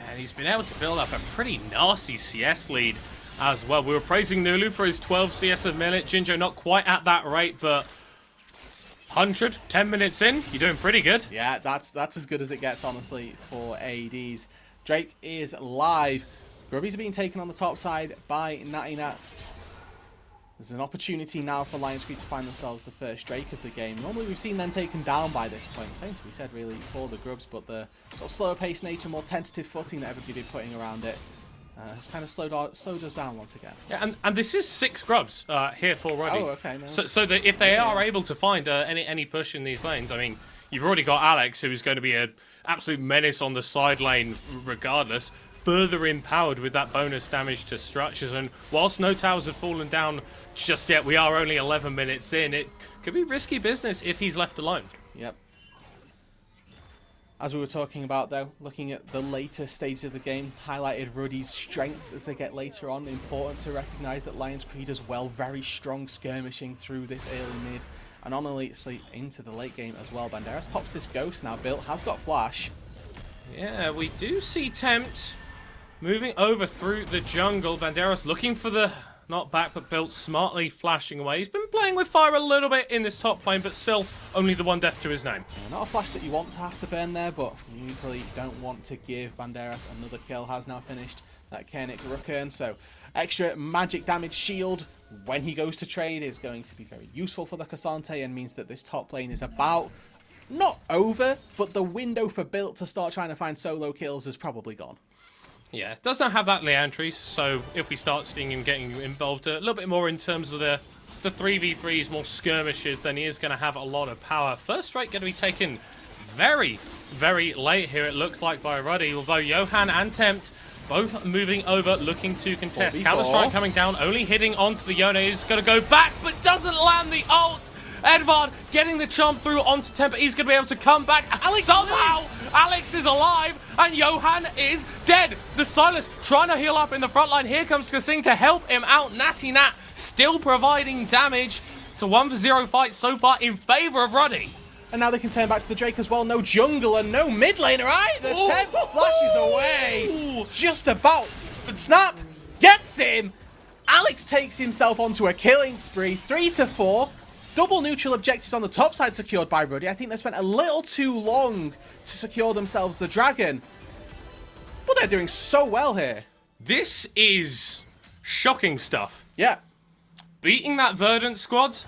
And he's been able to build up a pretty nasty CS lead as well. We were praising Nulu for his 12 CS a minute. Jinjo not quite at that rate, but 100, 10 minutes in, you're doing pretty good. Yeah, that's as good as it gets, honestly, for ADs. Drake is live. Grubbies are being taken on the top side by Natinat. There's an opportunity now for Lions Creed to find themselves the first Drake of the game. Normally we've seen them taken down by this point. Same to be said, really, for the Grubs, but the sort of slower pace nature, more tentative footing that everybody been putting around it has kind of slowed us down once again. Yeah, and this is 6 grubs here for Ruddy. Oh, okay. No. So that if they are able to find any push in these lanes, I mean, you've already got Alex, who is going to be an absolute menace on the side lane regardless, further empowered with that bonus damage to structures. And whilst no towers have fallen down just yet, we are only 11 minutes in. It could be risky business if he's left alone. Yep. As we were talking about, though, looking at the later stages of the game, highlighted Ruddy's strengths as they get later on. Important to recognise that Lions Creed as well, very strong skirmishing through this early mid, and on elite sleep into the late game as well. Banderas pops this ghost now. Built has got flash. Yeah, we do see Tempt moving over through the jungle. Banderas looking for the not back, but Built smartly flashing away. He's been playing with fire a little bit in this top lane, but still only the one death to his name. Not a flash that you want to have to burn there, but you usually don't want to give Banderas another kill. Has now finished that Kernick Rookurn, so extra magic damage shield when he goes to trade is going to be very useful for the Cassante and means that this top lane is about not over, but the window for Built to start trying to find solo kills is probably gone. Yeah, does not have that Leantries, so if we start seeing him getting involved a little bit more in terms of the 3v3s, more skirmishes, then he is going to have a lot of power. First strike going to be taken very, very late here, it looks like, by Ruddy, although Johan and Tempt both moving over, looking to contest. Counter-strike coming down, only hitting onto the Yone. He's going to go back, but doesn't land the ult. Edvard getting the chomp through onto Temper. He's going to be able to come back. Somehow, Alex is alive, and Johan is dead. The Silas trying to heal up in the front line. Here comes Kasing to help him out. Natty Nat still providing damage. It's a 1-0 fight so far in favour of Ruddy. And now they can turn back to the Drake as well. No jungle and no mid laner either. Tempt flashes away. Just about. The snap gets him. Alex takes himself onto a killing spree. 3-4. Double neutral objectives on the top side secured by Ruddy. I think they spent a little too long to secure themselves the dragon. But they're doing so well here. This is shocking stuff. Yeah. Beating that Verdant squad,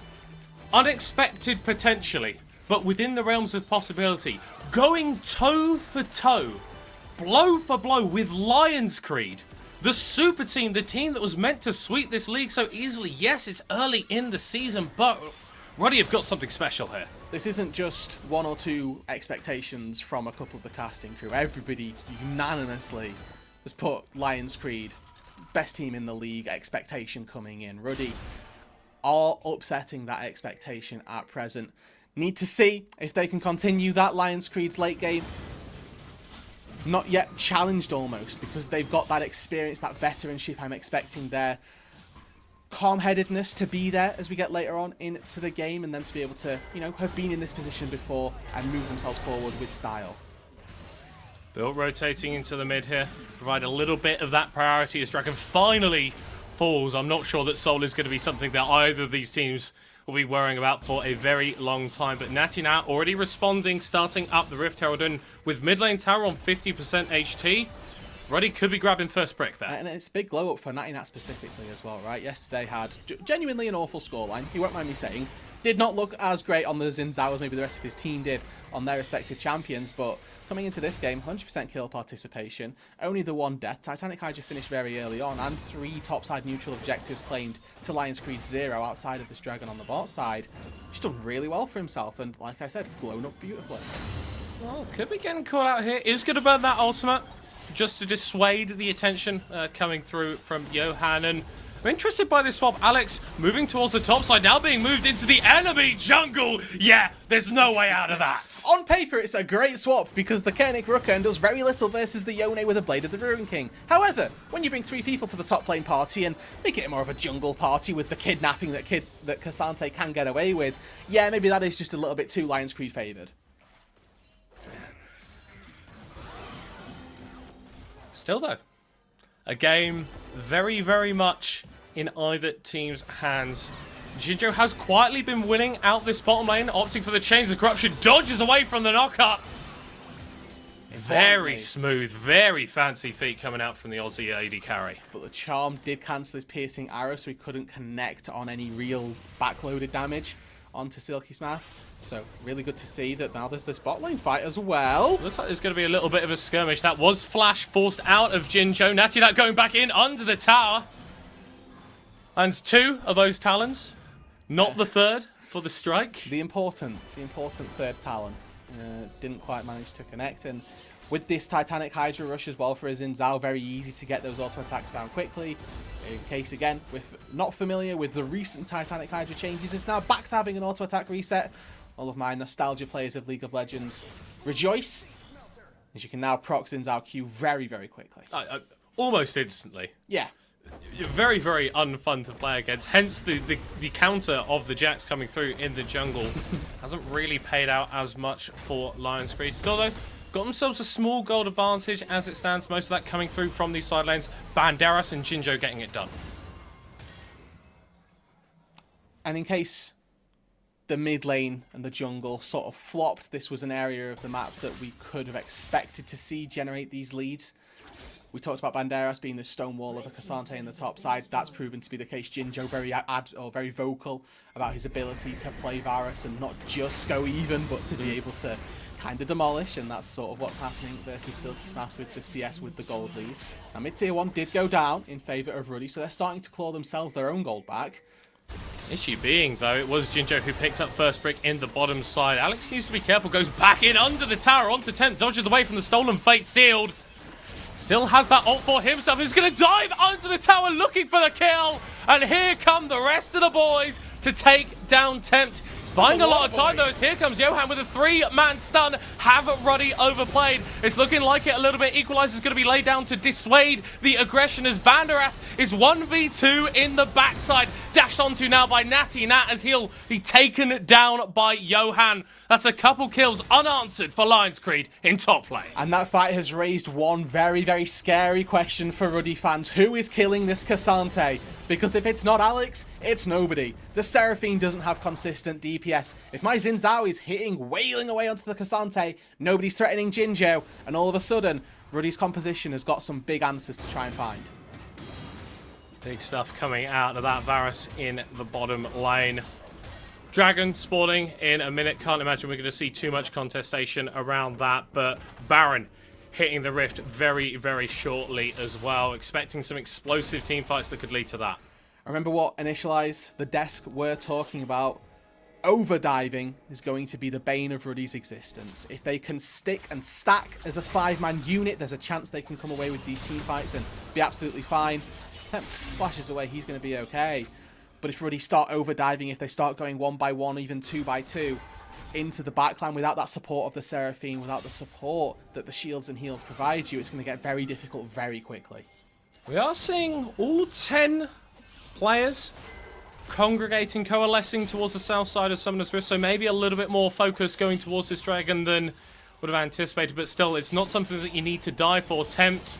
unexpected potentially, but within the realms of possibility. Going toe for toe, blow for blow with Lions Creed. The super team, the team that was meant to sweep this league so easily. Yes, it's early in the season, but Ruddy have got something special here. This isn't just one or two expectations from a couple of the casting crew. Everybody unanimously has put Lions Creed, best team in the league, expectation coming in. Ruddy are upsetting that expectation at present. Need to see if they can continue that. Lions Creed's late game not yet challenged almost, because they've got that experience, that veteranship. I'm expecting their calm-headedness to be there as we get later on into the game, and them to be able to, you know, have been in this position before and move themselves forward with style. Bill rotating into the mid here, provide a little bit of that priority as Dragon finally falls. I'm not sure that Soul is going to be something that either of these teams will be worrying about for a very long time. But Natty now already responding, starting up the Rift Heraldon with mid lane tower on 50% HT. Ruddy could be grabbing first brick there. And it's a big glow up for Natty Nat specifically as well, right? Yesterday had genuinely an awful scoreline, you won't mind me saying. Did not look as great on the Xin Zhao as maybe the rest of his team did on their respective champions, but coming into this game, 100% kill participation, only the one death. Titanic Hydra finished very early on, and 3 topside neutral objectives claimed to Lions Creed 0 outside of this Dragon on the bot side. He's done really well for himself, and like I said, blown up beautifully. Well, could be getting caught out here. Is going to burn that ultimate just to dissuade the attention coming through from Johan. And I'm interested by this swap. Alex moving towards the top side, now being moved into the enemy jungle. Yeah, there's no way out of that. On paper, it's a great swap because the Koenig Rucken does very little versus the Yone with a Blade of the Ruin King. However, when you bring 3 people to the top lane party and make it more of a jungle party with the kidnapping that Cassante can get away with, yeah, maybe that is just a little bit too Lions Creed favoured. Still though, a game very, very much in either team's hands. Jinjo has quietly been winning out this bottom lane, opting for the Chains of Corruption, dodges away from the knockup. Very smooth, very fancy feet coming out from the Aussie AD carry. But the Charm did cancel his piercing arrow, so he couldn't connect on any real backloaded damage onto Silky Smath. So really good to see that now there's this bot lane fight as well. Looks like there's going to be a little bit of a skirmish. That was Flash forced out of Jinjo. Natty that going back in under the tower. And 2 of those Talons. Not the third for the strike. The important third Talon. Didn't quite manage to connect. And with this Titanic Hydra rush as well for a Xin Zhao, very easy to get those auto attacks down quickly. In case, again, with not familiar with the recent Titanic Hydra changes, it's now back to having an auto attack reset. All of my nostalgia players of League of Legends rejoice, as you can now proc Xin Zhao Q very, very quickly. Almost instantly. Yeah. Very, very unfun to play against. Hence the counter of the Jax coming through in the jungle hasn't really paid out as much for Lions Creed. Still though, got themselves a small gold advantage as it stands. Most of that coming through from these side lanes. Banderas and Jinjo getting it done. And in case the mid lane and the jungle sort of flopped, this was an area of the map that we could have expected to see generate these leads. We talked about Banderas being the stonewall of a Cassante in the top side. That's proven to be the case. Jinjo very vocal about his ability to play Varus and not just go even, but to be able to kind of demolish, and that's sort of what's happening versus Silky Smash with the CS with the gold lead. Now mid tier 1 did go down in favour of Ruddy, so they're starting to claw themselves their own gold back. Issue being, though, it was Jinjo who picked up first brick in the bottom side. Alex needs to be careful, goes back in under the tower, onto Tempt, dodges away from the Stolen Fate sealed. Still has that ult for himself. He's going to dive under the tower looking for the kill. And here come the rest of the boys to take down Tempt. It's buying a lot of time, though, as here comes Johan with a 3-man stun. Have Ruddy overplayed. It's looking like it a little bit. Equalizer's going to be laid down to dissuade the aggression as Banderas is 1v2 in the backside. Dashed onto now by Natty. Nat as he'll be taken down by Johan. That's a couple kills unanswered for Lions Creed in top lane. And that fight has raised one very, very scary question for Ruddy fans. Who is killing this Cassante? Because if it's not Alex, it's nobody. The Seraphine doesn't have consistent DPS. If my Xin Zhao is hitting, wailing away onto the Cassante, nobody's threatening Jinjo, and all of a sudden, Ruddy's composition has got some big answers to try and find. Big stuff coming out of that Varus in the bottom lane. Dragon spawning in a minute. Can't imagine we're going to see too much contestation around that, but Baron hitting the Rift very, very shortly as well. Expecting some explosive team fights that could lead to that. Remember what Initialize, the desk, were talking about? Overdiving is going to be the bane of Ruddy's existence. If they can stick and stack as a 5-man unit, there's a chance they can come away with these team fights and be absolutely fine. Tempt flashes away, he's going to be okay. But if Ruddy start overdiving, if they start going 1 by 1, even 2 by 2, into the backline without that support of the Seraphine, without the support that the shields and heals provide you, it's going to get very difficult very quickly. We are seeing all 10 players congregating, coalescing towards the south side of Summoner's Rift, so maybe a little bit more focus going towards this dragon than would have anticipated, but still, it's not something that you need to die for. Tempt,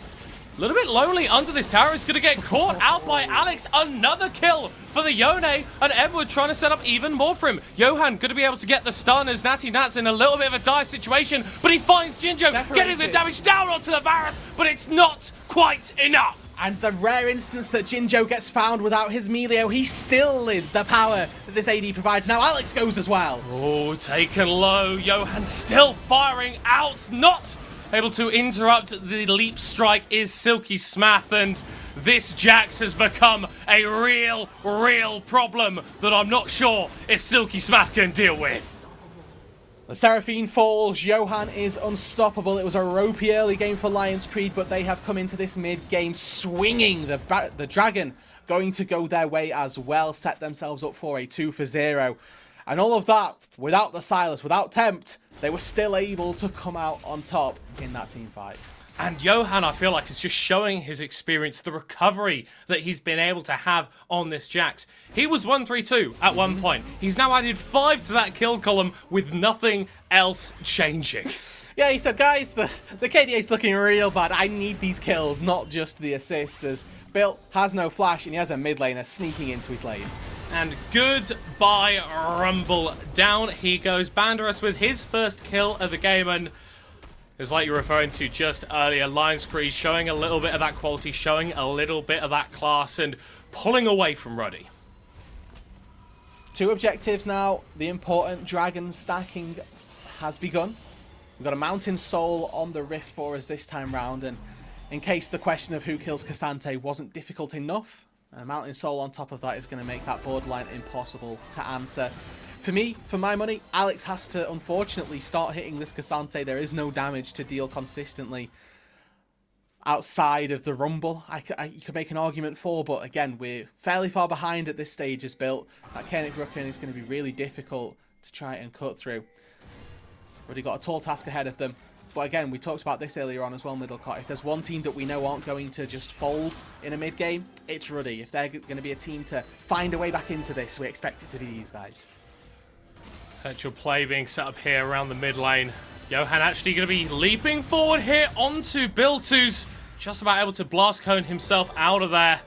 a little bit lonely under this tower. Is going to get caught out by Alex. Another kill for the Yone, and Edward trying to set up even more for him. Johan going to be able to get the stun as Natty Nat's in a little bit of a dire situation, but he finds Jinjo getting the damage down onto the Varus, but it's not quite enough. And the rare instance that Jinjo gets found without his Melio, he still lives. The power that this AD provides. Now Alex goes as well. Oh, taken low. Johan still firing out. Not able to interrupt the leap strike is Silky Smath. And this Jax has become a real problem that I'm not sure if Silky Smath can deal with. The Seraphine falls, Johan is unstoppable. It was a ropey early game for Lions Creed, but they have come into this mid-game swinging. The Dragon going to go their way as well, set themselves up for a 2-0. And all of that, without the Silas, without Tempt, they were still able to come out on top in that team fight. And Johan, I feel like, is just showing his experience, the recovery that he's been able to have on this Jax. He was 1-3-2 at one point. He's now added 5 to that kill column with nothing else changing. Yeah, he said, guys, the KDA's looking real bad. I need these kills, not just the assists, as Bill has no flash and he has a mid laner sneaking into his lane. And goodbye, Rumble. Down he goes. Banderas with his first kill of the game, and it's like you're referring to just earlier, Lions Creed showing a little bit of that quality, showing a little bit of that class, and pulling away from RUD. 2 objectives now. The important dragon stacking has begun. We've got a Mountain Soul on the Rift for us this time round, and in case the question of who kills Cassante wasn't difficult enough, a Mountain Soul on top of that is going to make that borderline impossible to answer. For me, for my money, Alex has to, unfortunately, start hitting this Cassante. There is no damage to deal consistently outside of the Rumble. You could make an argument for, but again, we're fairly far behind at this stage as built. That Koenig Rucken is going to be really difficult to try and cut through. Already got a tall task ahead of them. But again, we talked about this earlier on as well, Middlecott. If there's one team that we know aren't going to just fold in a mid-game, it's Ruddy. If they're going to be a team to find a way back into this, we expect it to be these guys. Perpetual play being set up here around the mid lane. Johan actually going to be leaping forward here onto Biltu's. Just about able to blast cone himself out of there.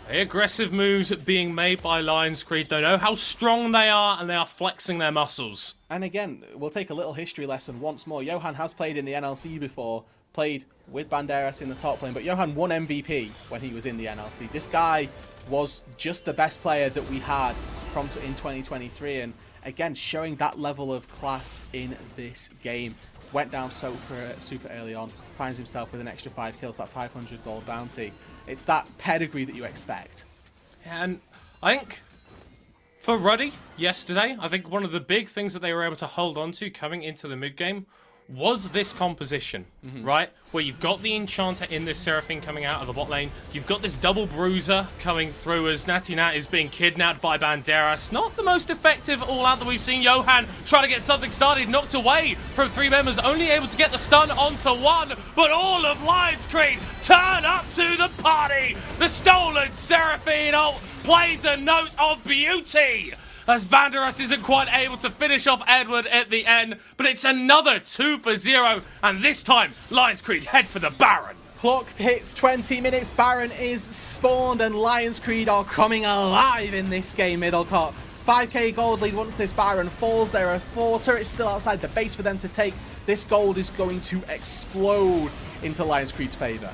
Very aggressive moves being made by Lions Creed. They know how strong they are, and they are flexing their muscles. And again, we'll take a little history lesson once more. Johan has played in the NLC before, played with Banderas in the top lane, but Johan won MVP when he was in the NLC. This guy was just the best player that we had in 2023, and again, showing that level of class in this game. Went down super early on, finds himself with an extra 5 kills, that 500 gold bounty. It's that pedigree that you expect. And I think for Ruddy yesterday, I think one of the big things that they were able to hold on to coming into the mid game was this composition, right? Where you've got the Enchanter in this Seraphine coming out of the bot lane. You've got this double bruiser coming through as Natty Nat is being kidnapped by Banderas. Not the most effective all-out that we've seen. Johan trying to get something started, knocked away from 3 members, only able to get the stun onto 1. But all of Lions Creed turn up to the party. The stolen Seraphine ult plays a note of beauty, as Banderas isn't quite able to finish off Edward at the end, but it's another 2-0, and this time, Lions Creed head for the Baron. Clock hits 20 minutes, Baron is spawned, and Lions Creed are coming alive in this game, Middlecott. 5k gold lead once this Baron falls. There are 4 turrets still outside the base for them to take. This gold is going to explode into Lions Creed's favour.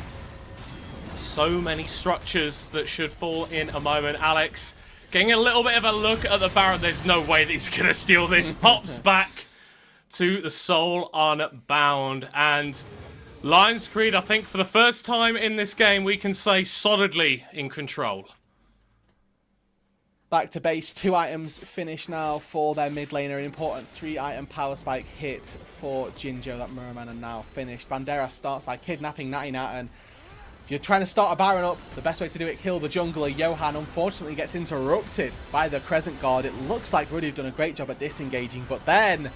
So many structures that should fall in a moment. Alex getting a little bit of a look at the Baron. There's no way that he's going to steal this. Pops back to the Soul Unbound. And Lions Creed, I think for the first time in this game, we can say solidly in control. Back to base, 2 items finished now for their mid laner. An important 3-item power spike hit for Jinjo. That Merman are now finished. Banderas starts by kidnapping Natty Nat, and If you're trying to start a Baron up, the best way to do it, kill the jungler. Johan unfortunately gets interrupted by the Crescent Guard. It looks like Ruddy have done a great job at disengaging, but then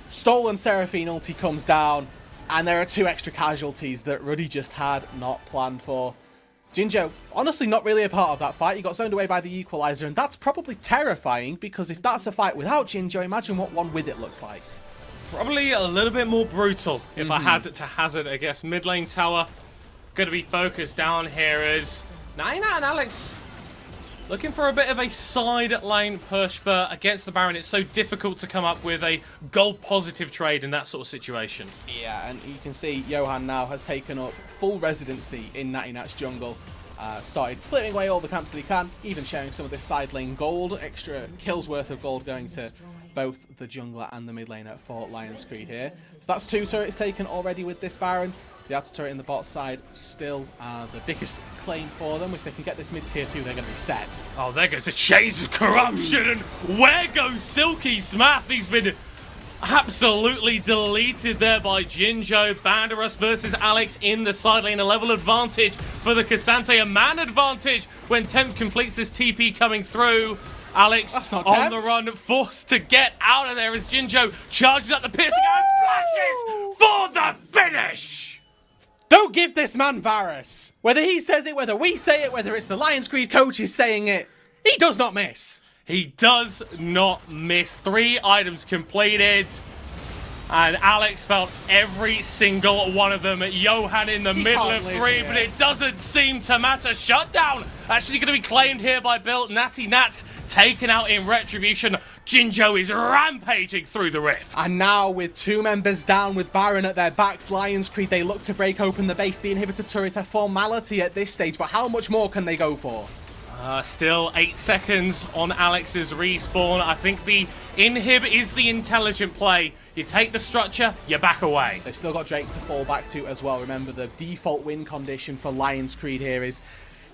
Stolen Seraphine ulti comes down, and there are 2 extra casualties that Ruddy just had not planned for. Jinjo, honestly not really a part of that fight. He got zoned away by the Equalizer, and that's probably terrifying, because if that's a fight without Jinjo, imagine what one with it looks like. Probably a little bit more brutal if I had to hazard, I guess. Mid lane tower going to be focused down here as Naina and Alex looking for a bit of a side lane push, but against the Baron, it's so difficult to come up with a gold positive trade in that sort of situation. Yeah, and you can see Johan now has taken up full residency in Natinat's jungle. Started clearing away all the camps that he can, even sharing some of this side lane gold, extra kills worth of gold going to both the jungler and the mid laner for Lion's Creed here. So that's 2 turrets taken already with this Baron. The outer turret in the bot side still the biggest claim for them. If they can get this mid tier 2, they're going to be set. Oh, there goes a Chase of Corruption, and where goes Silky Smath? He's been absolutely deleted there by Jinjo. Banderas versus Alex in the side lane. A level advantage for the Cassante. A man advantage when Tempt completes this TP coming through. Alex on Tempt. the run, forced to get out of there as Jinjo charges up the piercing and flashes for the finish! Don't give this man Varus! Whether he says it, whether we say it, whether it's the Lion's Creed coach is saying it, he does not miss. He does not miss. 3 items completed. And Alex felt every single one of them. Johan in the middle of 3, but it doesn't seem to matter. Shutdown actually going to be claimed here by Bill. Natty Nat taken out in retribution. Jinjo is rampaging through the rift. And now with 2 members down with Baron at their backs, Lion's Creed, they look to break open the base. The inhibitor turret, a formality at this stage, but how much more can they go for? Still 8 seconds on Alex's respawn. I think the inhib is the intelligent play. You take the structure, you back away. They've still got Drake to fall back to as well. Remember, the default win condition for Lion's Creed here is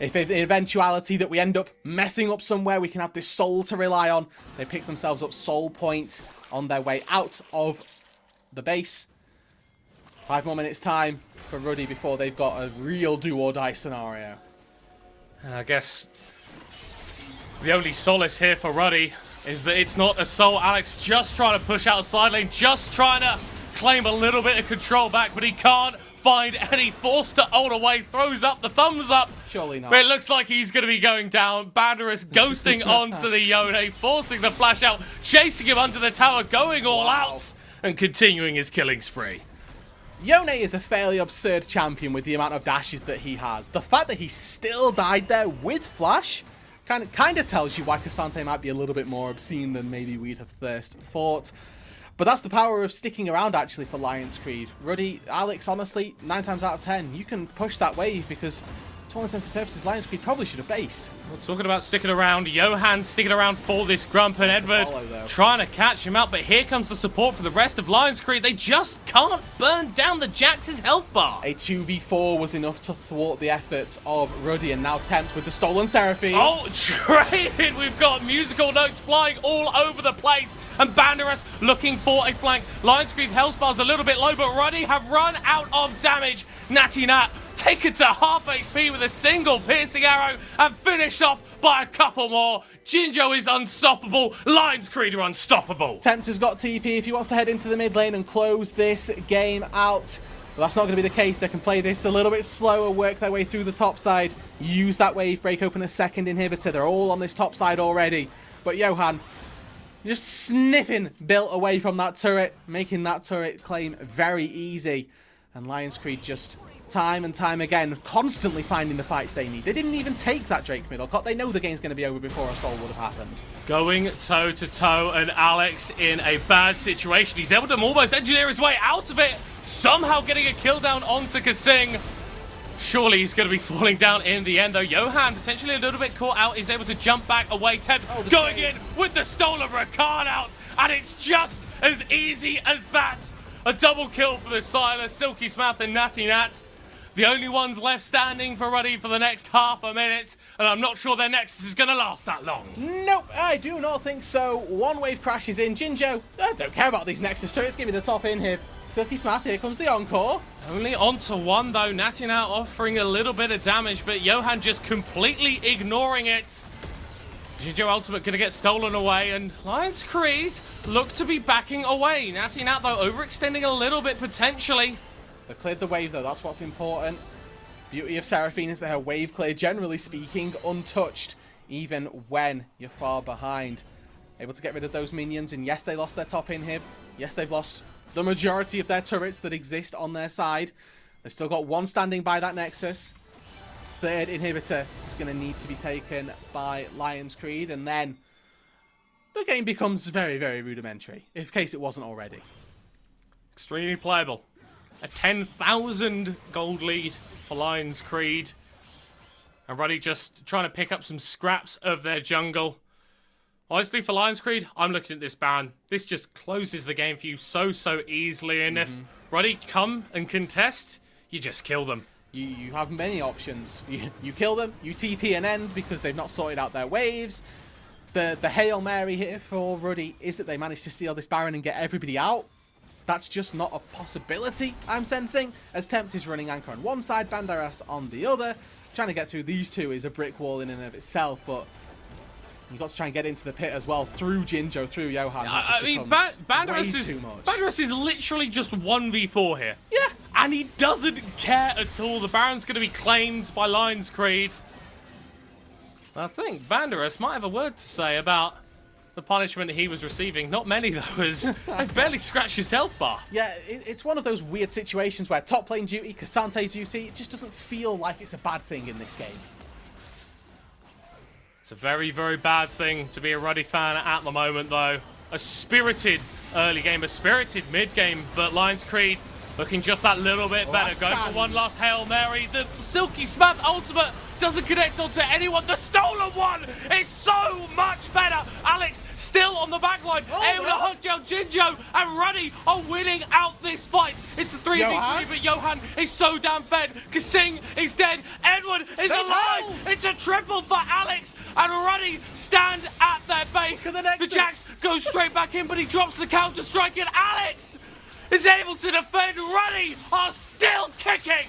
if in eventuality that we end up messing up somewhere, we can have this soul to rely on. They pick themselves up soul point on their way out of the base. 5 more minutes time for Ruddy before they've got a real do-or-die scenario. I guess the only solace here for Ruddy is that it's not a soul. Alex just trying to push out a side lane, just trying to claim a little bit of control back, but he can't find any. Forced to ult away, throws up the thumbs up. Surely not. But it looks like he's going to be going down. Banderas ghosting onto the Yone, forcing the flash out, chasing him under the tower, going all out, and continuing his killing spree. Yone is a fairly absurd champion with the amount of dashes that he has. The fact that he still died there with flash kind of tells you why Cassante might be a little bit more obscene than maybe we'd have first thought. But that's the power of sticking around, actually, for Lion's Creed. Ruddy, Alex, honestly, 9 times out of 10, you can push that wave because, to all intents and purposes, Lion's Creed probably should have based. Well, talking about sticking around, Johan sticking around for this Grump, and Edward trying to catch him out, but here comes the support for the rest of Lion's Creed. They just can't burn down the Jax's health bar. A 2v4 was enough to thwart the efforts of Ruddy, and now Tempt with the Stolen Seraphine. Oh, traded! We've got musical notes flying all over the place, and Banderas looking for a flank. Lion's Creed health bar's a little bit low, but Ruddy have run out of damage. Natty Nat taken to half HP with a single piercing arrow and finished off by a couple more. Jinjo is unstoppable. Lion's Creed are unstoppable. Tempt has got TP if he wants to head into the mid lane and close this game out. But that's not going to be the case. They can play this a little bit slower, work their way through the top side, use that wave, break open a second inhibitor. They're all on this top side already. But Johan just sniffing Bill away from that turret, making that turret claim very easy. And Lion's Creed just time and time again, constantly finding the fights they need. They didn't even take that Drake middle cut. They know the game's going to be over before a soul would have happened. Going toe to toe, and Alex in a bad situation. He's able to almost engineer his way out of it, somehow getting a kill down onto Kasing. Surely he's going to be falling down in the end, though. Johan, potentially a little bit caught out, is able to jump back away. Tempt going in with the stolen Rakan out, and it's just as easy as that. A double kill for the Silas, Silky Smath and Natty Nat. The only ones left standing for Ruddy for the next half a minute, and I'm not sure their Nexus is going to last that long. Nope, I do not think so. One wave crashes in. Jinjo, I don't care about these Nexus turrets. Give me the top in here. Silky Smath, here comes the encore. Only onto one though. Natty now offering a little bit of damage, but Johan just completely ignoring it. Jinjo ultimate gonna get stolen away, and Lions Creed look to be backing away. Natty now though overextending a little bit potentially. They've cleared the wave though, that's what's important. Beauty of Seraphine is that her wave clear, generally speaking, untouched, even when you're far behind. Able to get rid of those minions, and yes, they lost their top inhib. Yes, they've lost the majority of their turrets that exist on their side. They've still got one standing by that Nexus. Third inhibitor is going to need to be taken by Lions Creed, and then the game becomes very, very rudimentary, in case it wasn't already. Extremely playable. A 10,000 gold lead for Lions Creed. And RUD just trying to pick up some scraps of their jungle. Honestly, for Lions Creed, I'm looking at this Baron. This just closes the game for you so easily. And if RUD come and contest, you just kill them. You have many options. You kill them, you TP and end because they've not sorted out their waves. The Hail Mary here for Ruddy is that they managed to steal this Baron and get everybody out. That's just not a possibility, I'm sensing, as Tempt is running Anchor on one side, Banderas on the other. Trying to get through these two is a brick wall in and of itself, but you've got to try and get into the pit as well, through Jinjo, through Johan. I mean, Banderas is literally just 1v4 here. Yeah. And he doesn't care at all. The Baron's going to be claimed by Lions Creed. I think Banderas might have a word to say about the punishment he was receiving. Not many, though, as I've barely scratched his health bar. Yeah, it's one of those weird situations where top lane duty, Cassante duty, it just doesn't feel like it's a bad thing in this game. It's a very, very bad thing to be a Ruddy fan at the moment, though. A spirited early game, a spirited mid game, but Lions Creed looking just that little bit better. Going for one last Hail Mary. The Silky Smath ultimate doesn't connect onto anyone. The stolen one is so much better. Alex still on the back line, able to hunt down Jinjo, and Ruddy are winning out this fight. It's a 3v3, but Johan is so damn fed. Kasing is dead. Edward is alive. It's a triple for Alex, and Ruddy stand at their base. The Jax goes straight back in, but he drops the counter strike, and Alex is able to defend. Ruddy are still kicking.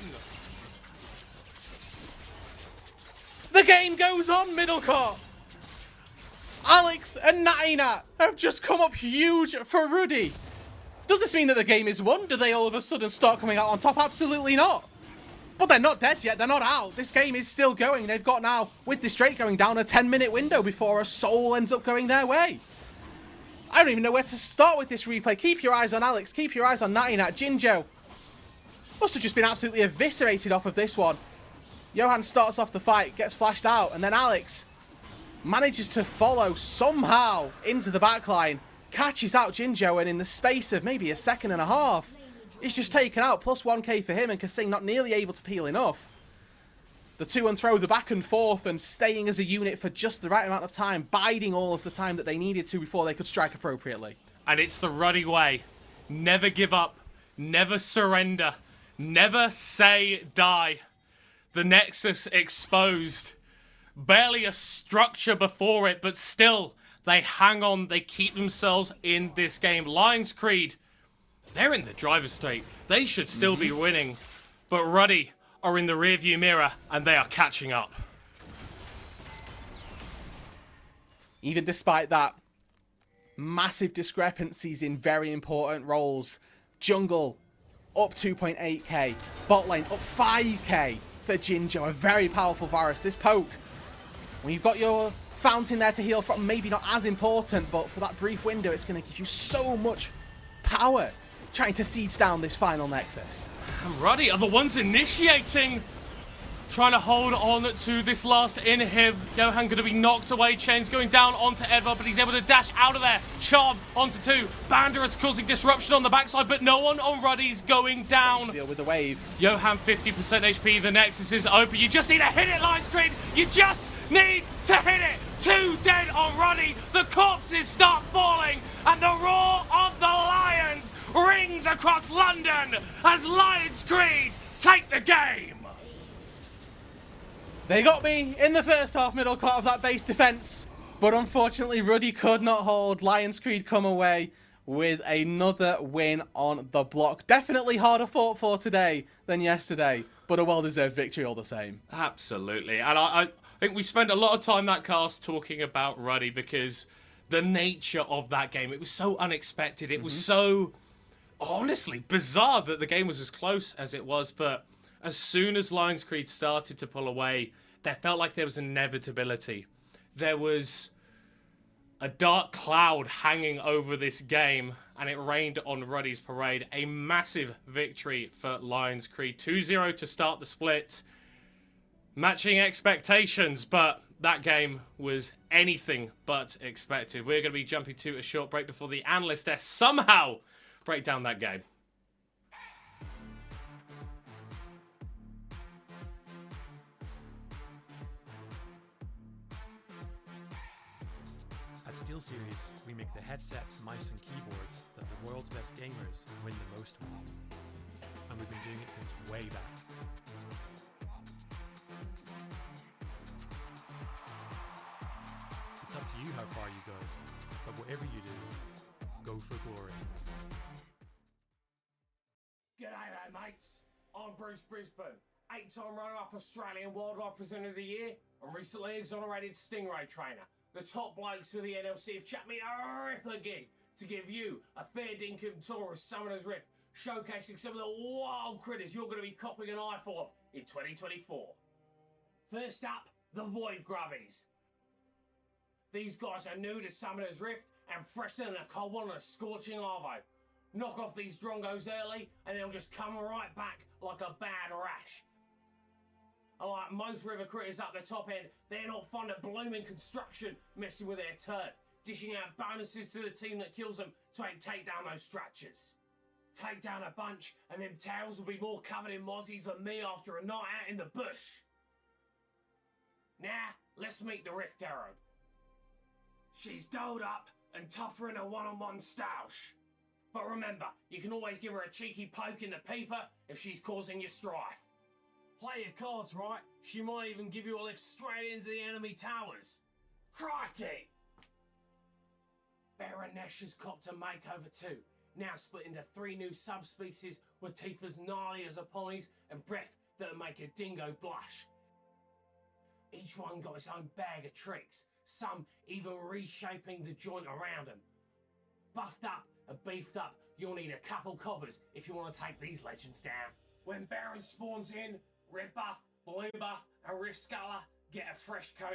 The game goes on, middle court. Alex and Naina have just come up huge for Ruddy. Does this mean that the game is won? Do they all of a sudden start coming out on top? Absolutely not. But they're not dead yet. They're not out. This game is still going. They've got now, with this Drake going down, a 10-minute window before a soul ends up going their way. I don't even know where to start with this replay. Keep your eyes on Alex. Keep your eyes on Naina. Jinjo must have just been absolutely eviscerated off of this one. Johan starts off the fight, gets flashed out, and then Alex manages to follow somehow into the backline, catches out Jinjo, and in the space of maybe a second and a half, he's just taken out. Plus 1k for him, and Kasing not nearly able to peel enough. The to and throw, the back and forth, and staying as a unit for just the right amount of time, biding all of the time that they needed to before they could strike appropriately. And it's the Ruddy way. Never give up. Never surrender. Never say die. The Nexus exposed. Barely a structure before it, but still, they hang on. They keep themselves in this game. Lions Creed, they're in the driver's seat. They should still be winning. But Ruddy are in the rearview mirror, and they are catching up. Even despite that, massive discrepancies in very important roles. Jungle, up 2.8k. Bot lane, up 5k. For Jinjo, a very powerful Varus. This poke, when you've got your fountain there to heal from, maybe not as important, but for that brief window, it's going to give you so much power trying to siege down this final Nexus. And Ruddy are the ones initiating, trying to hold on to this last inhib. Johan going to be knocked away. Chains going down onto Edvard, but he's able to dash out of there. Charm onto 2. Banderas causing disruption on the backside, but no one on Ruddy's going down. Deal with the wave. Johan 50% HP. The Nexus is open. You just need to hit it, Lions Creed. You just need to hit it. 2 dead on Ruddy. The corpses start falling, and the roar of the Lions rings across London as Lions Creed take the game. They got me in the first half middle court of that base defense, but unfortunately Ruddy could not hold. Lions Creed come away with another win on the block. Definitely harder fought for today than yesterday, but a well-deserved victory all the same. Absolutely. And I think we spent a lot of time that cast talking about Ruddy because the nature of that game, it was so unexpected. It was so, honestly, bizarre that the game was as close as it was. But as soon as Lions Creed started to pull away, there felt like there was inevitability. There was a dark cloud hanging over this game, and it rained on Ruddy's parade. A massive victory for Lions Creed. 2-0 to start the split. Matching expectations, but that game was anything but expected. We're going to be jumping to a short break before the analysts there somehow break down that game. At SteelSeries, we make the headsets, mice and keyboards that the world's best gamers win the most with. And we've been doing it since way back. It's up to you how far you go, but whatever you do, go for glory. G'day there, mates. I'm Bruce Brisbane, 8-time runner-up Australian Wildlife Presenter of the Year, and recently exonerated Stingray trainer. The top blokes of the NLC have chat me a ripper gig to give you a fair dinkum tour of Summoner's Rift, showcasing some of the wild critters you're going to be copping an eyeful of in 2024. First up, the Void Grubbies. These guys are new to Summoner's Rift and fresher than a cold one on a scorching arvo. Knock off these drongos early and they'll just come right back like a bad rash. And like most river critters up the top end, they're not fond of blooming construction messing with their turf, dishing out bonuses to the team that kills them to take down those structures. Take down a bunch and them tails will be more covered in mozzies than me after a night out in the bush. Now, let's meet the Rift Arrow. She's dolled up and tougher in a one-on-one stoush. But remember, you can always give her a cheeky poke in the peeper if she's causing you strife. Play your cards right, she might even give you a lift straight into the enemy towers. Crikey! Baranesh has copped a makeover too, now split into 3 new subspecies with teeth as gnarly as a pony's and breath that'll make a dingo blush. Each one got its own bag of tricks, some even reshaping the joint around them. Buffed up and beefed up, you'll need a couple coppers if you want to take these legends down. When Baron spawns in, red buff, blue buff, and Rift Sculler get a fresh coat